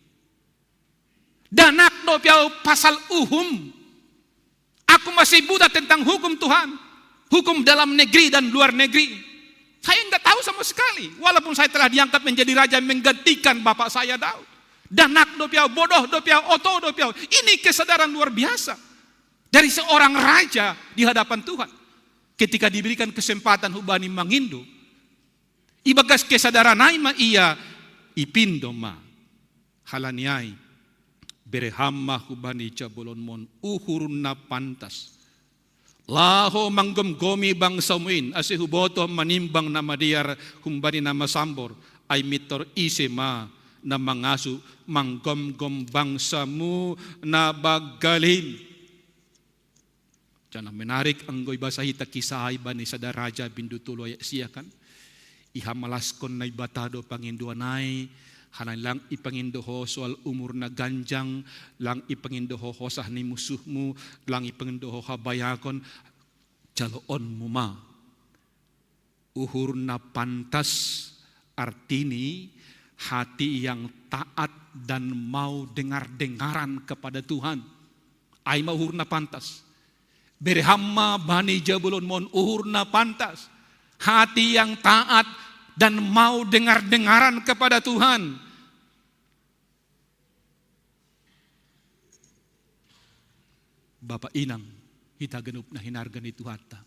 Danak do piao pasal Aku masih buta tentang hukum Tuhan. Hukum dalam negeri dan luar negeri. Saya enggak tahu sama sekali. Walaupun saya telah diangkat menjadi raja menggantikan bapak saya Daud. Danak do piao, bodoh do piao, oto do piao. Ini kesadaran luar biasa. Dari seorang raja di hadapan Tuhan. Ketika diberikan kesempatan hubani mangindo. Ibagas kesadaran naima iya ipindo ma. Halaniai. Berehama hubani jabolon mon uhurun na pantas. Laho manggomgomi bangsa muin ase huboto manimbang na madiar humbani na masambor ay mitor isema na mangasu manggomgom bangsa mu na bagalin. Diyan menarik ang goy basahita kisahay ba ni sada raja bindutuloy siyakan. Ihamalaskon na ibatado panginduanay. Hanan lang ipangindoho soal umur na ganjang, lang ipangindoho hosah ni musuhmu, lang ipangindoho habayakon, jaloon mo ma. Uhur na pantas artini hati yang taat dan mau dengar-dengaran kepada Tuhan. Ay mahur na pantas. Berhamma bani jabulon mon uhur na pantas. Hati yang taat dan mau dengar-dengaran kepada Tuhan. Bapak inang, hita genup na hinargan itu hata.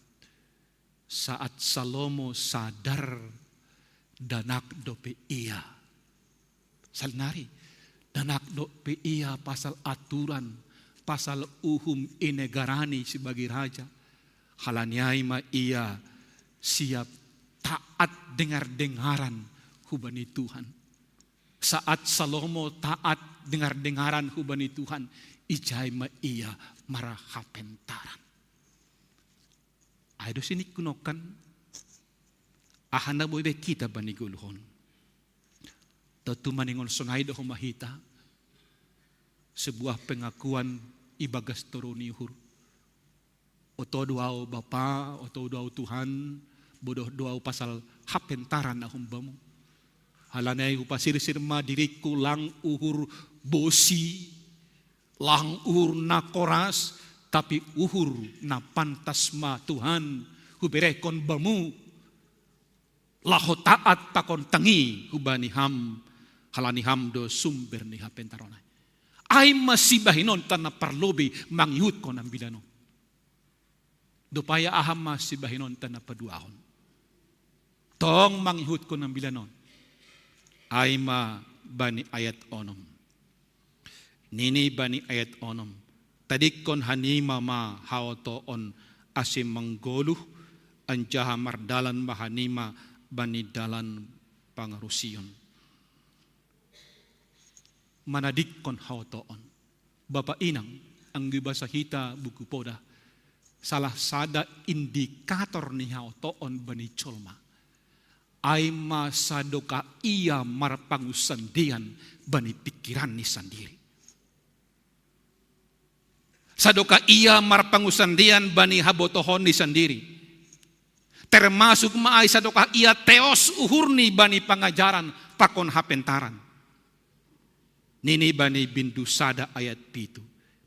Saat Salomo sadar danak dope iya. Salnari, danak dope iya pasal aturan, pasal uhum inegarani sebagai raja. Halanyai ma iya siap taat dengar-dengaran hubani Tuhan. Saat Salomo taat dengar-dengaran hubani Tuhan, ijay ma iya marahapentaran. Aydo sini kunokan ahana boy kita bani guluhon. Tatu maningon songay do humahita sebuah pengakuan ibagas toruniuhur. Oto duao Bapa, oto duao Tuhan, bodoh duao pasal hapentaran na humbamu. Halanay upasir-sirma diriku lang uhur bosi, lang uhur na koras, tapi uhur na pantas ma Tuhan, huberekon bamu, laho taat pakon tangi hubani ham, halani hamdo sumber ni hapentaronay. Ay masibahinon tan na parlobi manghihut ko ng bilanon. Dupaya aham masibahinon tan na paduahon. Tong manghihut ko ng bilanon. Ay ma bani ayat onom. Nini bani ayat onom. Tadik kon hanima ma haoto on asim manggoluh anjaha mardalan mahanima bani dalan pangarusion. Manadik kon haoto on. Bapak inang ang gibasa hita buku poda salah sada indikator ni haoto on bani cholma. Ay masadoka ia marpangusandian bani pikiran ni sendiri. Sadoka ia marpangusandian bani habotohon ni sendiri. Termasuk maay sadoka ia teos uhurni bani pangajaran pakon hapentaran. Nini bani bindu sada ayat pitu.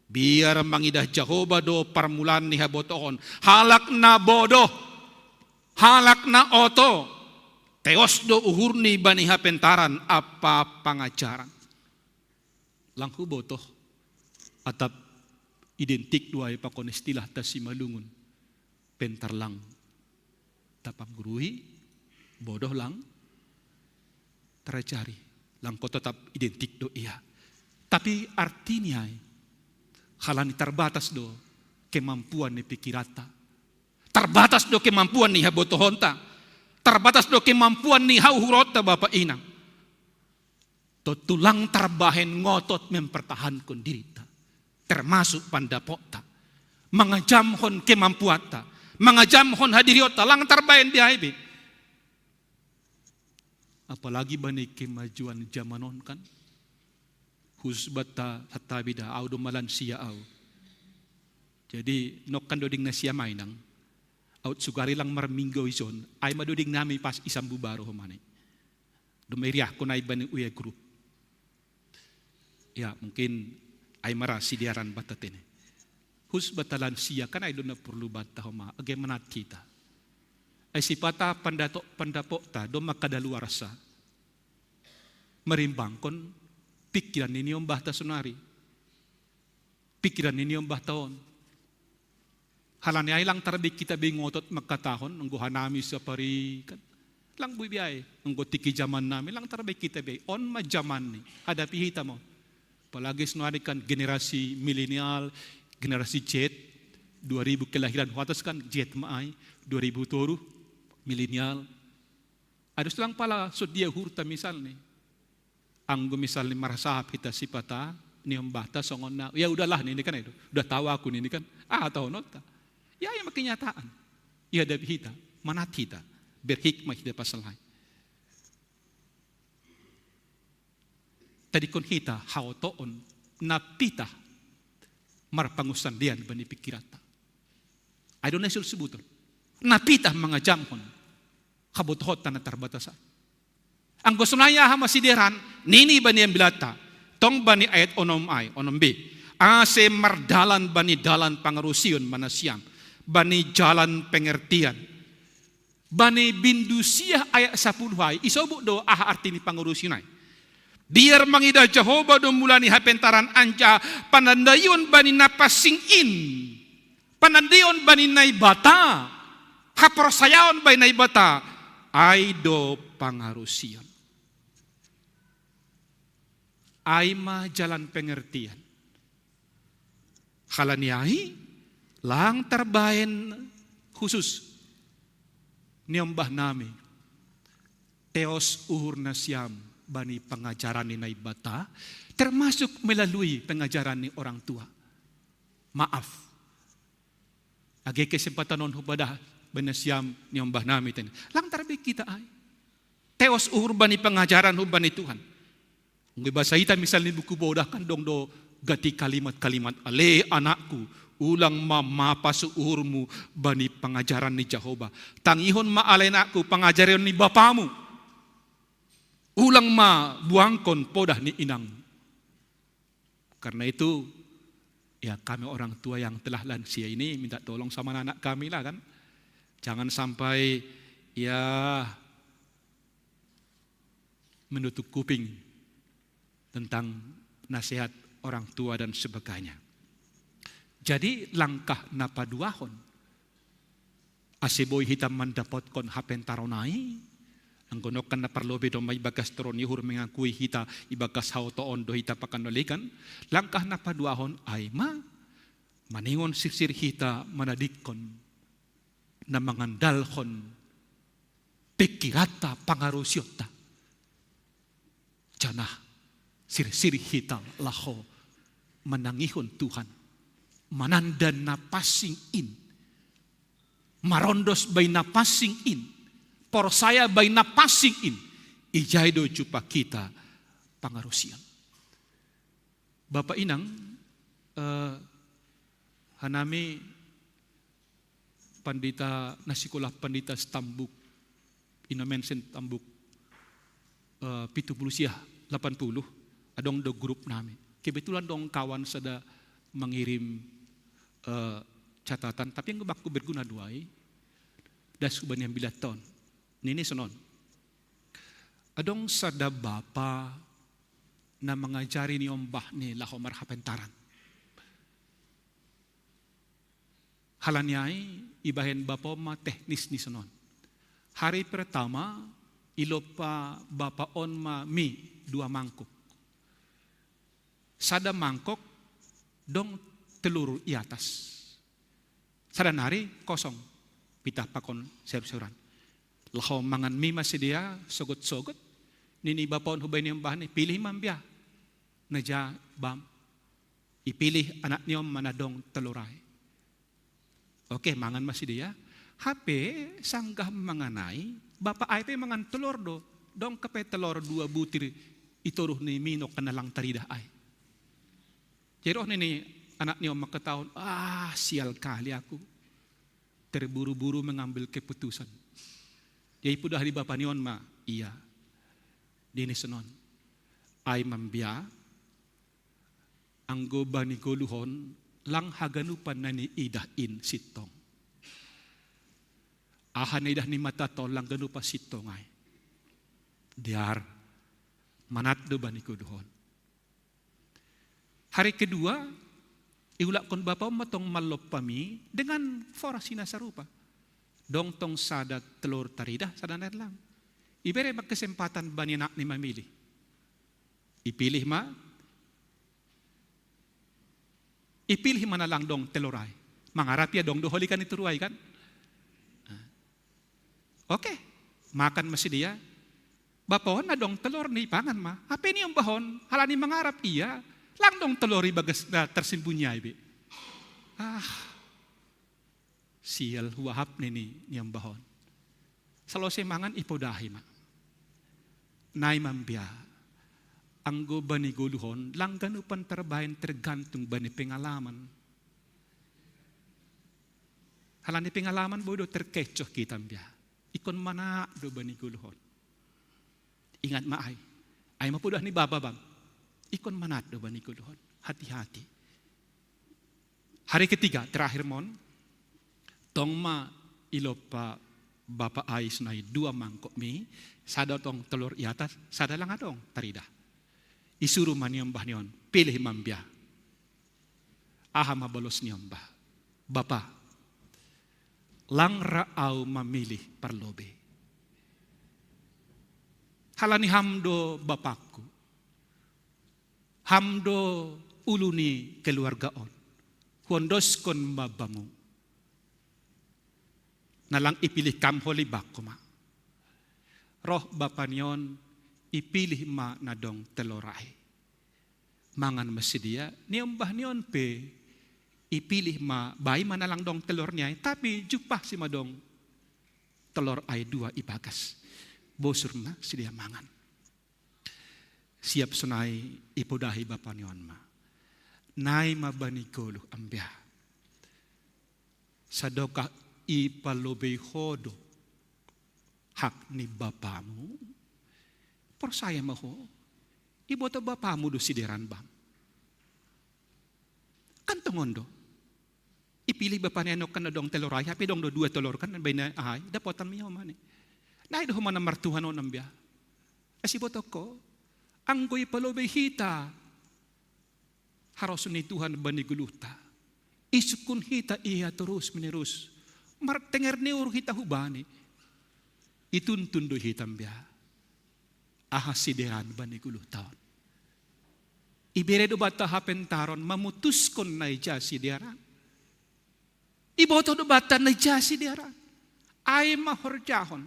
Biar mangidah Jehovah do parmulan ni habotohon. Halak na bodoh. Halak na oto. Teos do uhurni bani hapentaran apa pangajaran. Langku botoh. Atap identik dua pakon istilah tasi malungun. Pentar lang. Tapang guruhi. Bodoh lang. Tercari. Lang ko tetap identik do iya. Tapi artinya. Halani terbatas do. Kemampuan ni pikirata. Terbatas do kemampuan ni habotohonta. Terbatas do kemampuan ni hauhurota bapak inang. Tulang terbahen ngotot mempertahankan diri ta. Termasuk pandapota. Mengajamhon kemampuan ta. Mengajamhon hadiriota. Lang terbahen di haibi. Apalagi bani kemajuan zamanon kan. Husbata hatabida au do malan sia au. Jadi nokkan doding na siya mainang. Out sugari lang marminggo ison ay maduding nami pas isang bubaro humani. Dumiriah ko na iba ni uya group. Ya mungkin ay mara sidiaran batatin. Hus batalan siya kan ay doon na perlu bata huma agay manat kita. Ay sipata pandapo ta do makadaluarsa. Marimbang kon pikiran ninyo bahta sunari. Pikiran ninyo bahtaon. Halani ay lang tarabik kita bingotot magkatahon ang guhanami sa parikan. Lang bubiyay ang gotiki zaman namin lang tarabik kita bi on majaman ni hadapi hita mo. Palagi sunari kan generasi milenial, generasi Z 2000 kelahiran huatas kan Z maay 2000 toru milenial. Ada selang pala so dia hurta misal ni. Ang misal ni marasahap kita sipata ni mbahta songon na ya udahlah ni kan itu. Udah tahu aku ni kan. Tahu nota. Ya yang kenyataan. Ia ada hita, manat hita, berhikmah hita pasal lain. Tadi kon hita hautoon napita marpangusandian bani pikirata. I don't know sebuton. Napita mangajamhon kabutohot na terbatasan. Ang gusto na iya masideran nini bani yang bilata tong bani ayat onom b. Ase mardalan bani dalan pangarusion manasiam. Bani jalan pengertian. Bani bindusiah ayat 10 ay isobuk do arti ni pangurusinay. Biar mangidah Jehovah do mulani hapentaran anja panandayon bani napasingin. Panandayon bani naibata. Haprosayaon bani naibata. Ay do pangarusion. Ay ma jalan pengertian. Halaniahi lang terbahen khusus niyambah nami teos uhur na siyam bani pengajaran ni naibata termasuk melalui pengajaran ni orang tua. Maaf. Agi kesempatan non hubadah bani siyam niyambah nami ten. Lang terbaik kita ay. Teos uhur bani pengajaran hubani Tuhan. Ngi bahasa kita misalnya buku bodah kan dong do gati kalimat-kalimat ale anakku ulang mapasu uhurmu bani pengajaran ni Jehovah. Tangihon maalenakku pengajaran ni bapamu. Ulang ma buangkon podah ni inang. Karena itu ya kami orang tua yang telah lansia ini minta tolong sama anak kami lah kan. Jangan sampai ya menutup kuping tentang nasihat orang tua dan sebagainya. Jadi langkah napaduahon asiboy hitam mendapatkan hapen taronai ang gonokan na parlobe do may bagas toron yhur mengakui hita ibagas hautoon do hita pakanolikan langkah napaduahon ay maningon sisir hita manadikon na mangandalhon pikirata pangarusyota janah sir-sir hita laho manangihon Tuhan manandan na passing in marondos bay na passing in por saya bay na passing in ijay do jupa kita pangarusian. Bapak Inang hanami pandita nasikulah pandita Stambuk inamensen Tambuk 70 80 adong do grup namin. Kebetulan dong kawan sada mengirim catatan, tapi yang bakku berguna duai das kuban yang bilaton. Nini sonon. Adong sada bapa na mengajari ni ombah ni laho marhapentaran. Halanyai ibahen bapa ma teknis ni sonon. Hari pertama ilopa bapa on ma mi 2 mangkok. Sada mangkok dong telur i atas. Sada nari kosong. Pitah pakon ser-seran. Laho mangan mi masih dia sogot-sogot. Nini bapon hubay niyong bahan pilih mambia. Naja bam. Ipilih anak niyong manadong teluray. Oke mangan masih dia. HP sanggah manganay. Bapak ay mangan telur do. Dong kape telur 2 butir. Ituruh ni minok kanalang taridah ay. Jeroh nini anak niyong makataon. Sial kali aku. Terburu-buru mengambil keputusan. Jadi pudah di bapak nion ma iya. Dini senon. Ay mambia anggo bani goluhon lang haganupan na ni idah in sitong. Ahan idah ni mata to lang ganupa sitong ay. Diar manat do bani goluhon. Hari kedua iulak kon bapak matong malop pami dengan forasina sarupa. Dong tong sada telur taridah sada lang. Ibere magkesempatan ba ni anak ni mamili? Ipilih na lang dong teluray. Mangarap ya dong doholikan ituruay kan? Oke, makan masih dia. Bapon na dong telur ni pangan ma. Apa ni yung bahon? Halani mangarap iya. Lang dong telur bagas na tersimpunyay bi. Sial huahap ni niyang bahon. Salo mangan ipodahi ma. Nay mambia. Anggo bani guluhon langgan upan terbahin tergantung bani pengalaman. Halani pengalaman bodo terkecoh kita mbia. Ikon mana do bani guluhon. Ingat maay. Ay mapudah ni baba bang. Ikon mana do bani guluhon. Hati-hati. Hari ketiga terakhir mon. Tong ma ilopa bapa ais nai 2 mangkok mi, sada tong telur i atas, sada lang adong tarida. Isuru man niyong bah niyon, pilih mambia. Aha mabalos niyong bah. Bapa, lang raaw mamilih parlobe. Halani hamdo bapakku. Hamdo uluni keluargaon. Hondos kon mabamu. Nalang ipilih kamholi bakuma. Roh bapa niyon ipilih ma nadong teloray. Mangan masidia niyong bah niyon pe ipilih ma bay manalang dong telor niya tapi jupah si madong telor ay 2 ibagas. Bosur ma sidia mangan. Siap sunay ipodahi bapa niyon ma. Nay mabani golo ambia. Sadoka ipalobay hodo hak ni bapamu. Persaya mo ho, iboto bapamu do sideran bam. Kantongon do, ipilih bapa niya no kan dong teloray, hapi dong do 2 telor kan bay na ahay, dapotan miyaw man eh. Nahi do humana martuhan o nambya. Asiboto ko, anggoy palobay hita, harasun ni Tuhan bani guluta. Isukun hita iya terus menerus. Martenger ni ur hita hubani. Ituntundo hitam biya. Ahasideran bani guluta. Iberedo bata hapentaron mamutuskon na ijasi diaran. Iboto do bata na ijasi diaran. Ay mahorjahon.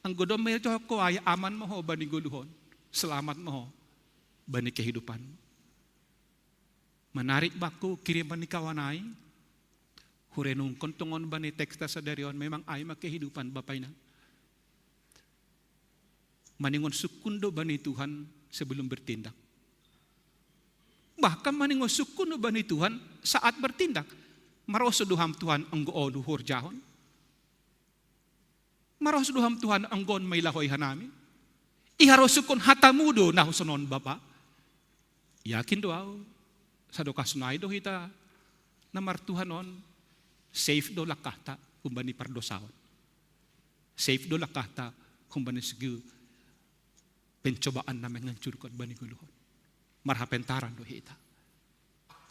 Ang godom may ko ay aman mo ho bani guluhon. Selamat mo ho bani kehidupan. Menarik baku kiriman ni kawanay. Hurenung kontungon bani teksta sa darion memang ay makehidupan bapay na. Maningon sukundo bani Tuhan sebelum bertindak. Bahkan maningon sukundo bani Tuhan saat bertindak. Maroso duham Tuhan anggo luhur jahon. Maroso duham Tuhan anggon may lahoy hanami. Iharosukon hatamudo na husonon bapa. Yakin doaw. Sa do kasunay do hita na martuhanon. Safe do lakata kumbani pardosaon. Safe do lakata kumbani segu pencobaan na mengancurkan bani guluhon. Marhapentaran do hita.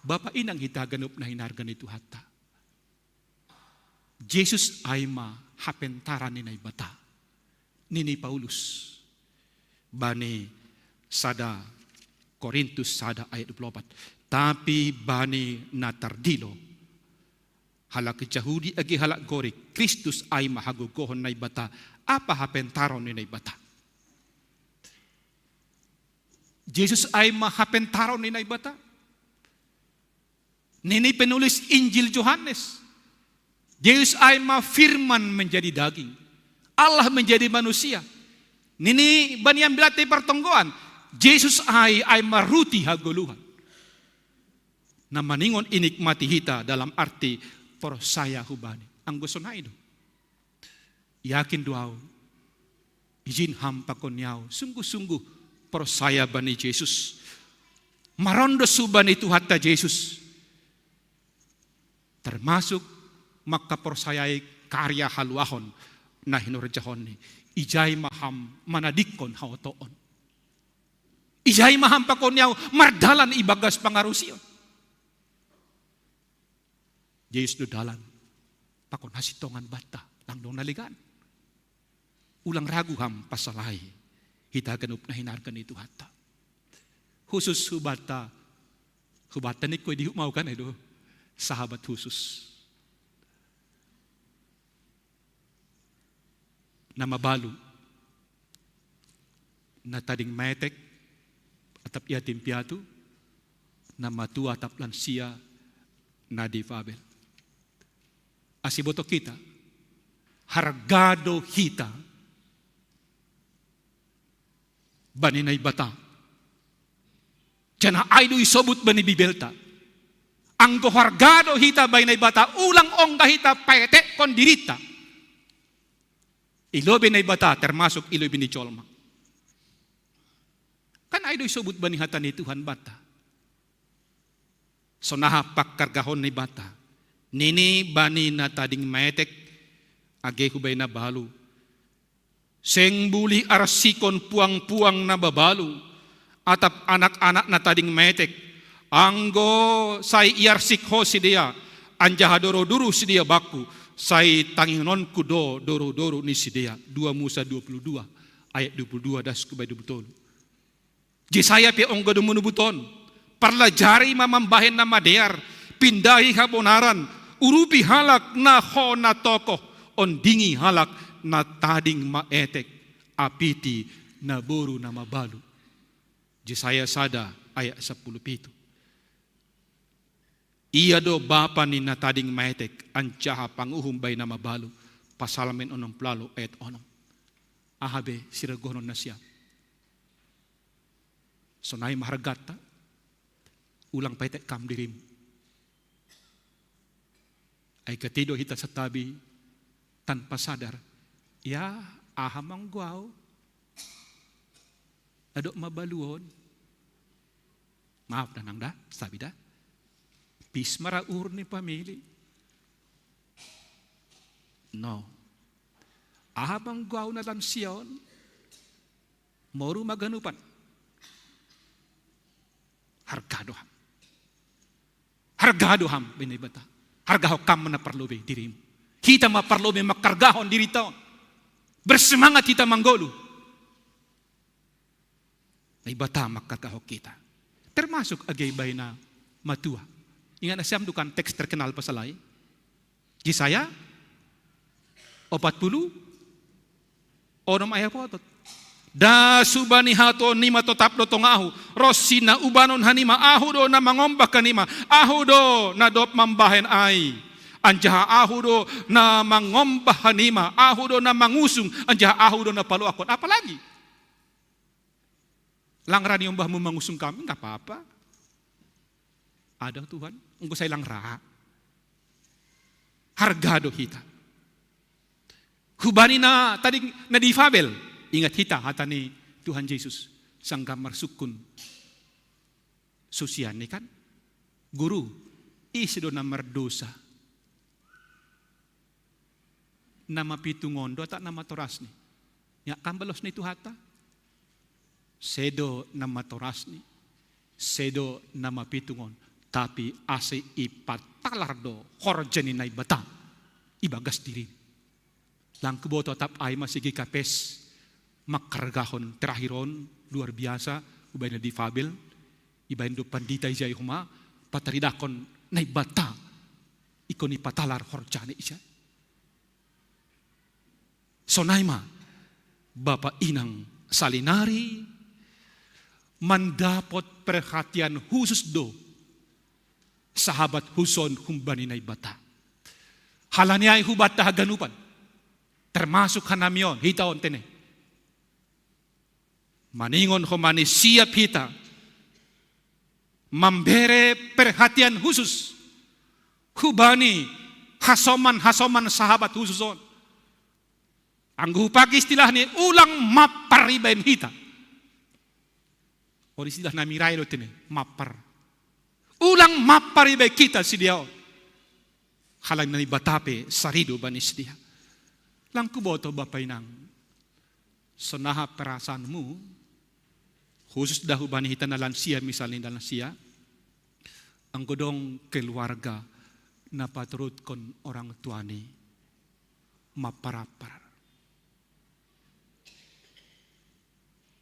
Bapa inang hita ganup na hinargan itu hata. Jesus ay mahapentaran ni bata. Nini Paulus. Bani sada Korintus sada ayat 24. Tapi bani natardilo. Halak Yahudi agi halak gorik. Kristus ay mahagugohon na bata. Apa hapentaron ni bata. Jesus ay mahapentaron ni bata. Nini penulis Injil Yohanes. Yesus ay mafirman menjadi daging. Allah menjadi manusia. Nini baniam bilate pertonggoan. Yesus ay maruti haguluhan. Na maningon inikmati hita dalam arti persaya hubani. Ang gusto na ito. Yakin duaw. Izin hampakon yaw. Sungguh-sungguh persaya bani Yesus. Marondo suban itu hatta Yesus. Termasuk makapersayai karya haluahon na hinurjahon ni. Ijay maham manadikon hautoon. Ijay maham pakon yaw mardalan ibagas pangarusion. Yesus do dalan pakon hasitongan bata langdong naligan. Ulang ragu ham pasalay hita ganup na hinarkan itu hatta. Khusus hubata ni koy di mau kan itu sahabat khusus. Na mabalu na tading metek atap yatim piatu na matua atap lansia na difabel. Asiboto kita hargado kita baninay bata. Jana ay do isobut bani bibelta. Ang hargado hita baninay bata ulang ongga hita pete kon dirita. Ilobi na bata termasuk ilobi ni cholma. Kan ay do isobut bani hata ni Tuhan bata. So nahapak kargahon ni bata. Nini bani na tading metek age hubay na balu. Seng buli arsikon puang-puang na babalu. Atap anak-anak na tading metek. Anggo say iarsik ho si dia. Anjahadoro-duru si dia baku. Say tanginon kudo doro-doro ni si dia. 2 Musa 22 ayat 22 das kubay dubutol. Jisaya pi onggo dumunubuton. Parlajari mamambahin na madear. Pindahi habonaran. Urupi halak na ho na tokoh. Ondingi halak na tading maetek. Apiti na boru na mabalu. Jisaya sada ayat 17. Iya do bapa ni na tading maetek. Ancaha panguhum bay na mabalu. Pasalamin onong plalo ayat onong. Ahabe siragonon na siya. Sonay maharagata. Ulang paitek kam dirim. Ay katido hita sa tabi tanpa sadar. Ya ahamang guaw. Adok mabaluon. Maaf na nang da, sabi da. Pis maraur ni pamili. No. Ahamang guaw na lansiyon. Moru maganupan. Harga doham. Harga doham benay bata. Harga hokam na perlobe dirimu. Kita maperlobe makargahon diri taon. Bersemangat kita manggolu. Ay bata makargahok kita. Termasuk agay-bay na matua. Ingat na siyam dukan teks terkenal pasalay. Gisaya 40 onom ayaw po atot. Da subani hato nima to taplo tong ahu. Rosina ubanon hanima ahu do na mangombak kanima. Ahu do na dop mambahen ay. Anjaha ahu do na mangombah hanima. Ahu do na mangusung. Anjaha ahu do na paluakon. Apalagi? Langra ni umbah mo mangusung kami, enggak apa-apa. Ada Tuhan, engkau saya langra. Harga do kita. Hubani na tadi na di Fabel. Ingat kita hata ni Tuhan Yesus sang gambar sukun. Susian ni kan? Guru, isi do na merdosa. Nama pitungondo tak nama toras ni. Ya kambalos ni tuhata. Sedo nama toras ni. Sedo nama pitungon. Tapi ase ipatalardo horjani na ibata. Ibagas diri. Lang keboto tap ay masigi kapes. Makargahon terahiron. Luar biasa. Ubay na di Fabel. Ibayin do panditay siya huma. Pataridakon na ibata. Ikon ipatalar horjani siya. Sonaima, Bapak Inang Salinari, mandapot perhatian khusus do, sahabat huson humbani na ibata. Halaniay hubat tahaganupan, termasuk hanamion, hitaon tene. Maningon humani siap hita, membere perhatian khusus, hubani hasoman sahabat khususon. Anggu pagi istilah ni ulang maparibain hita. O istilah na miray lo tini, mapar. Ulang maparibain kita si dia. Halang na batape sarido banis dia. Lang kuboto bapay nang sonaha perasaanmu khusus dahu bani hita na lansia misalnya na lansia ang godong keluarga na paturut kon orang tuani maparapar.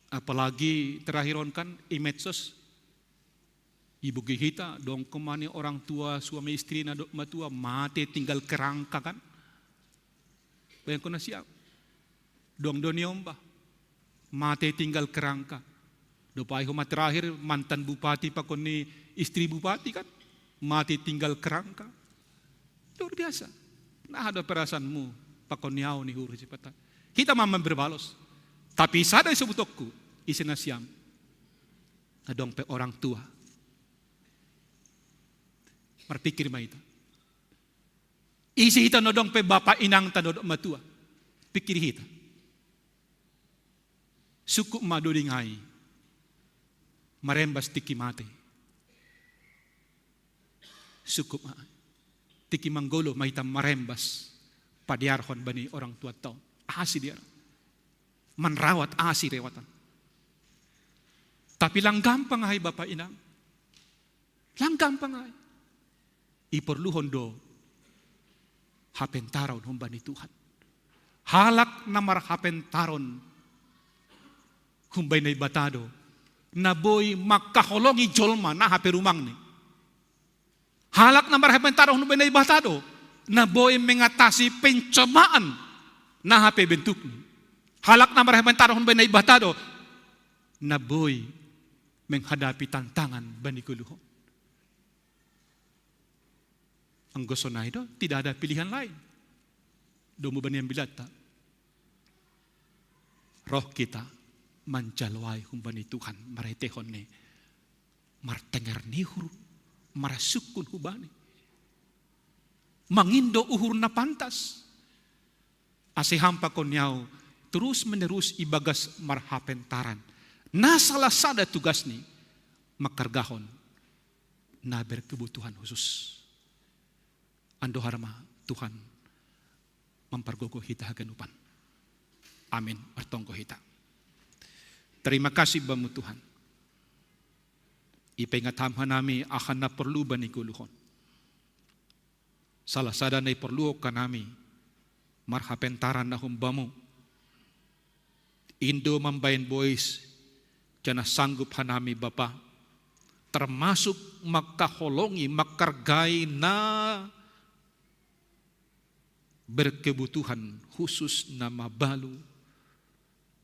Apalagi terakhiron kan medsos ibu kita dong kemana orang tua suami istri na dok matua mati tinggal kerangka kan bayang ko na siya dong doniomba mati tinggal kerangka do pa huma terakhir mantan bupati pa kon ni istri bupati kan mati tinggal kerangka luar biasa nah ada perasaanmu pa kon niaw ni huru sipata kita mamam berbalos. Tapi sada sebutokku isinasiam adong pe orang tua. Berpikir ma itu. Isi hita nodong pe bapak inang ta dodok matua. Pikir hita. Suku madodingai. Marembas tiki mate. Suku ma. Tiki manggolo mahita marembas. Padiarhon bani orang tua tau. Asi dia. Menrawat asi rewatan. Tapi lang gampang ay Bapak Inang. Lang gampang ay. Iperluhon do hapentaron humbani Tuhan. Halak namar hapentaron humbay na ibatado na boy makaholongi jolma na haperumang ni. Halak namar hapentaron humbay na ibatado na boy mengatasi pencobaan na hape bentuk ni. Halak na marahimantaro hunbay na ibatado na boy menghadapi tantangan bani kuluhon. Ang gusto na ito, tidak ada pilihan lain. Domo bani ang bilata. Roh kita manjalway humbani Tuhan maretehon ni martenger ni huru marasukun hubani. Mangindo uhur na pantas. Asihampa ko niyaw terus menerus ibagas marhapentaran. Na salah sada tugas ni makargahon na berkebutuhan khusus. Ando harma Tuhan mempergogo hita haganupan. Amin. Bertonggo hita. Terima kasih bamu Tuhan. Ipengatamhan nami akan na perlu bani guluhon. Salah sada na perlu ka nami marhapentaran na humbamu. Indo mambayan boys dyan na sanggup hanami Bapa. Termasuk makaholongi, makargay na berkebutuhan khusus na mabalu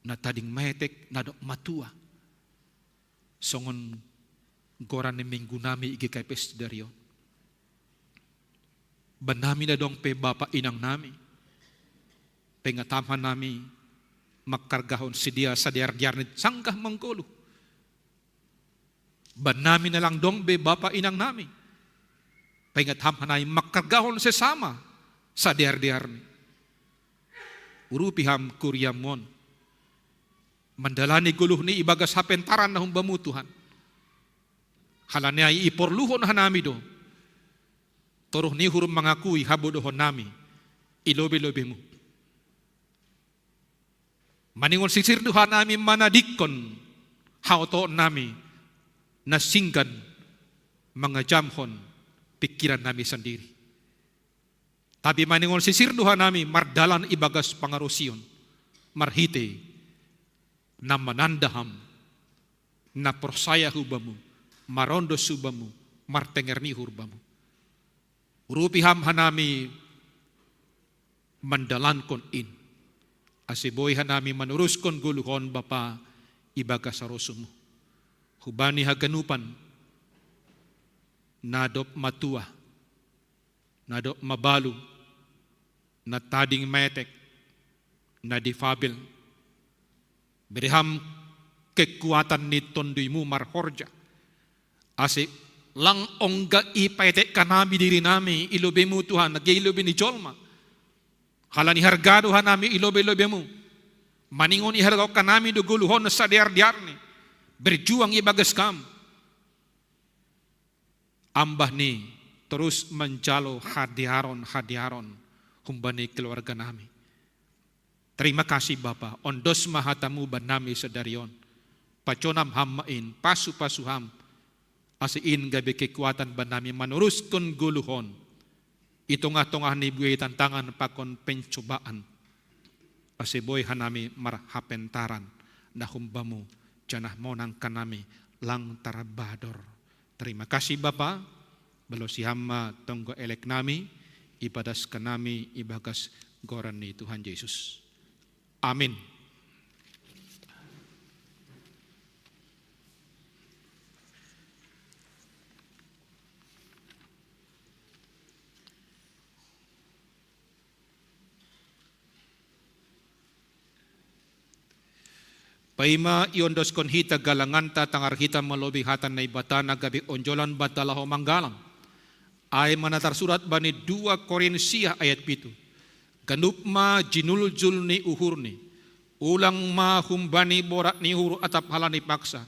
na tading metek na matua. Songon goran ni minggu nami igi kay pes daryo. Banami na dong pe Bapa inang nami. Pengatamhan nami makargahon si dia sa diar-diar ni sangkah mangkolo. Banami na lang dong be Bapa inang nami. Pengatamhan nami makargahon sesama sa diar-diar ni. Urupiham kuryamon. Mandalani guluh ni ibagas hapentaran na humbamu Tuhan. Halanya iporluhon hanami do. Toruh ni hurum mengakui habodohon nami. Ilobe-lobe mu. Maningon sisir Tuhan nami manadikon. Hauto nami. Nasinggan mga jamhon pikiran nami sendiri. Tapi maningon sisir Tuhan nami mardalan ibagas pangarusion. Marhite. Na manandaham. Na persaya hubamu. Marondo subamu. Martengerni hurbamu. Urupiham hanami mandalankon in. Asiboy hanami manuruskon guluhon Bapa ibaga sa rosumo. Hubani haganupan nadop matua, nadop mabalu, na tading metek, na difabil. Beriham kekuatan ni tonduymu marhorja. Asik lang ongga ipaetek kanami diri nami ilobe mu Tuhan nagailobe ni jolma halani hargado hanami ilobe-lobe mu maningon ihargaw kanami do guluhon sa diar-diar ni berjuang ibagas kam ambah ni terus menjalo hadiaron humbani keluarga nami. Terima kasih Bapa ondos mahatamu banami sedarion paconam hammain pasu-pasuham asiin gabi kekuatan banami manuruskan guluhon. Ito nga ni buhay tantangan pakon pencobaan. Asiboy hanami marhapentaran na humbamu janah monang kanami lang tarabador. Terima kasih Bapa. Belosi hamma tonggo elek nami. Ibadas kanami ibagas goran ni Tuhan Yesus. Amin. Paima iondos kon hita galanganta tangar hita melobi hatan na ibata na gabi onjolan batalaho manggalang. Ay manatar surat bani 2 Korinsia ayat 7. Ganup ma jinuljul ni uhur ni. Ulang ma humbani borak ni uhur atap halani paksa.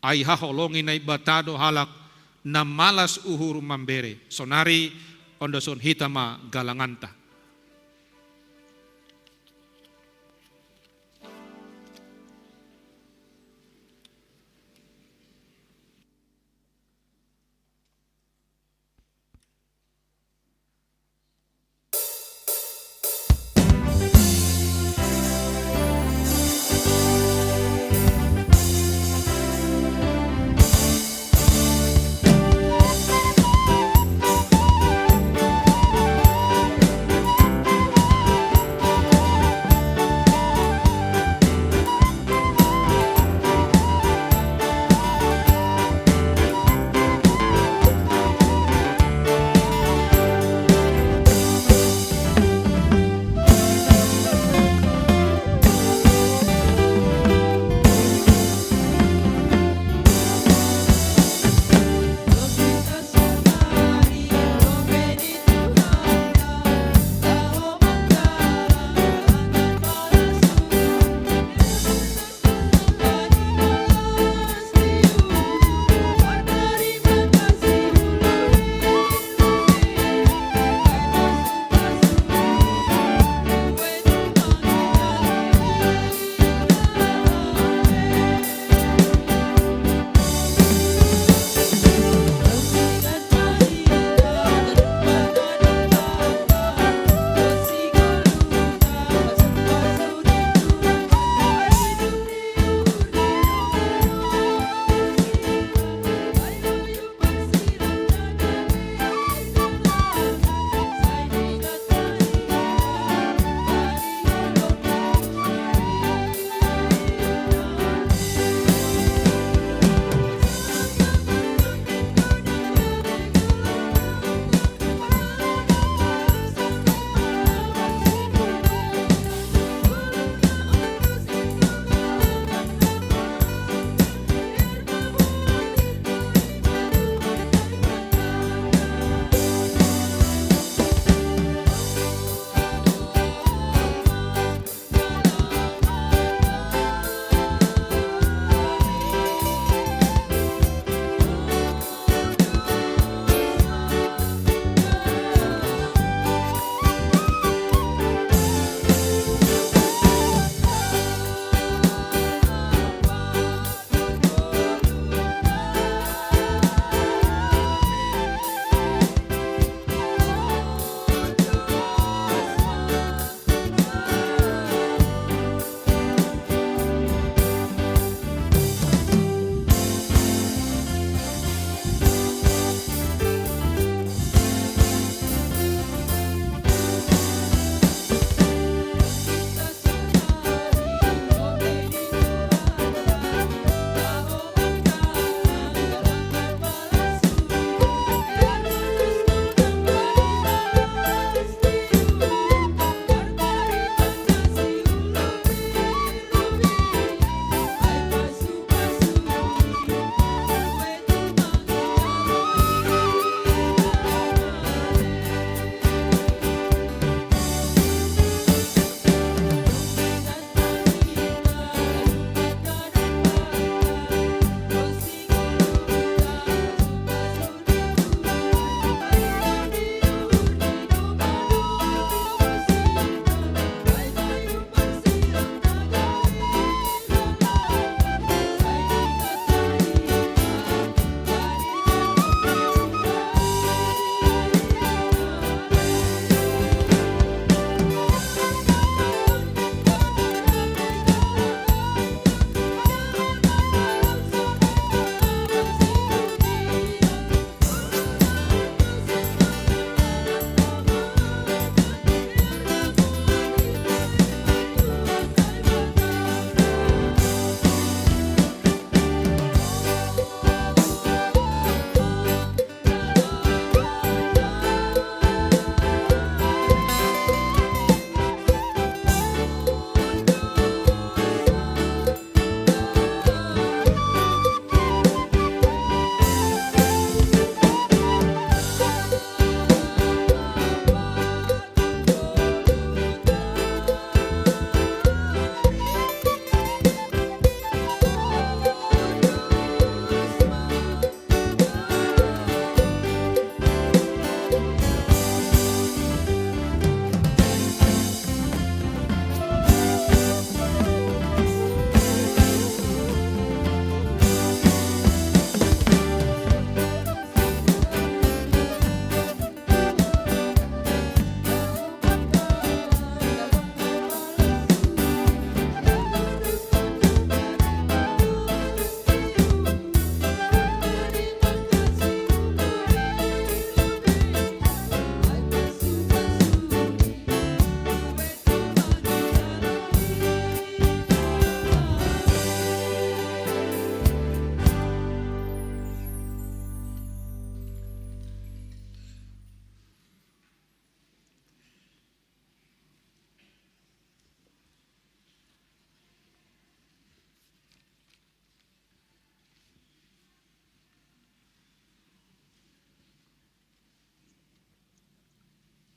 Ay haholongi na ibatado halak na malas uhur mambere. Sonari ondoson hita ma galanganta.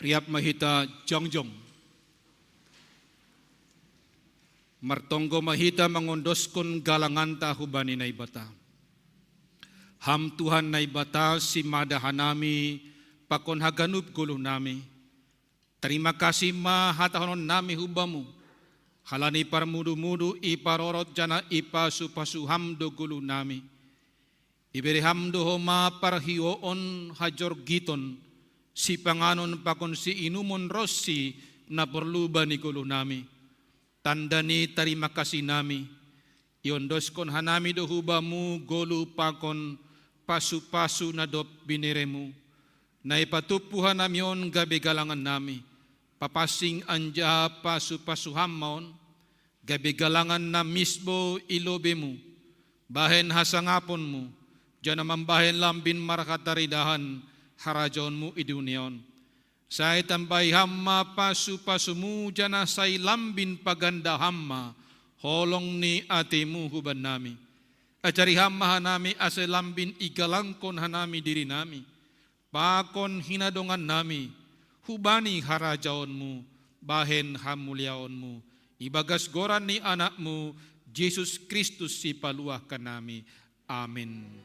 Riap mahita jongjong. Martonggo mahita mangondoskon galanganta hubani na ibata. Ham Tuhan na ibata si madahanami pakon haganup guluh nami. Terima kasih mahatahonon nami hubamu. Halani parmudu-mudu iparorot jana ipasu-pasu hamdo guluh nami. Iberi hamdo homa parhioon hajor giton. Si panganon pakon si inumon rossi na perlu bani guluh nami. Tandani terima kasih nami. Yondoskon hanami dohubamu golu pakon pasu-pasu na dop biniremu. Na ipatupuhan namion gabi galangan nami. Papasing anja pasu-pasu hamon. Gabi galangan na misbo ilobemu. Bahen hasangaponmu. Jana mambahen lambin marakataridahan harajonmu idunion. Say tambay hamma pasu-pasumu jana say lambin paganda hamma holong ni atimu huban nami. Acari hamma hanami ase lambin igalangkon hanami diri nami. Pakon hinadongan nami hubani harajaonmu bahen hamuliaonmu. Ibagas goran ni anakmu Yesus Kristus si paluahkan nami. Amin.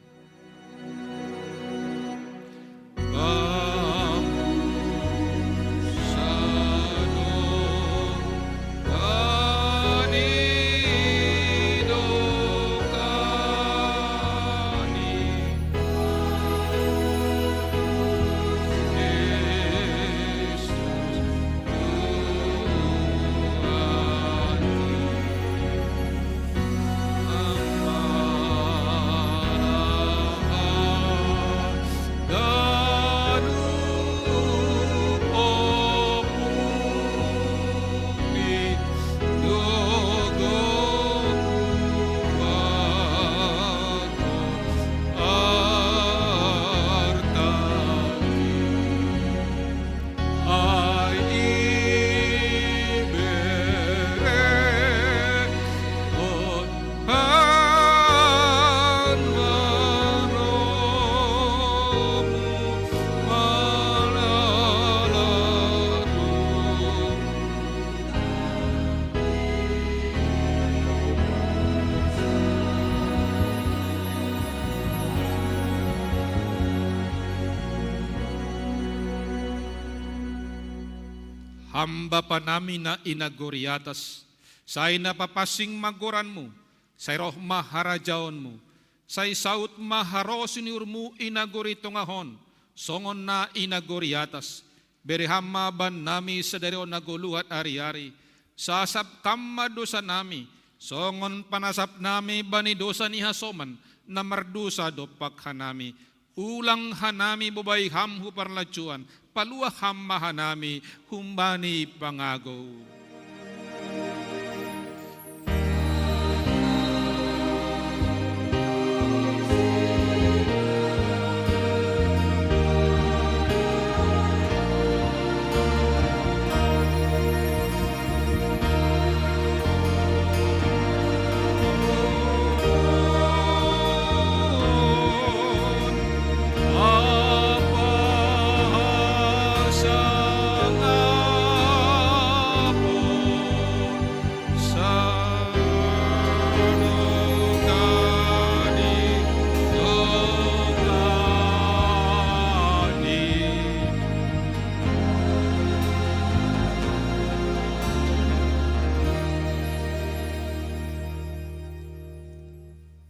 Hamba panami na inagoriatas, say napapasing magoranmu, say roh maharajaonmu, say saut maharosiniurmu inagoritongahon, songon na inagoriatas, berehama ban nami sadaryo naguluhat ari-ari, sasap kamma dosa nami, songon panasap nami bani dosa ni hasoman, na mardusa dopak hanami, ulang hanami bubay hamhu parlacuan, paluah hamma hanami humbani pangago.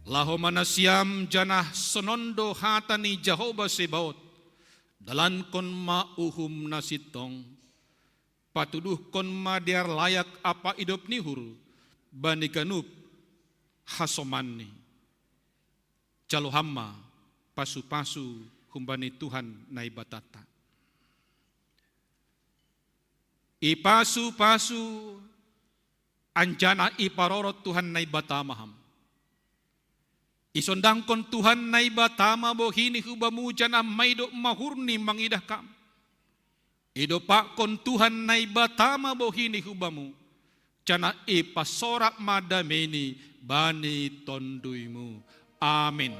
Laho manasiam janah sonondo hatani Jehovah Sebaot, dalan kon mauhum nasitong, patuduh kon madiar layak apa idop nihur, bani kanup hasomanni. Jalo hamma pasu-pasu humbani Tuhan naibatata. Ipasu-pasu anjana iparorot Tuhan naibatamaham. Isondangkon Tuhan naibatama bohini hubamu jana maido mahurni mangidah kam. Ido pakon Tuhan naibatama bohini hubamu jana ipasorak madameni bani tonduimu. Amin.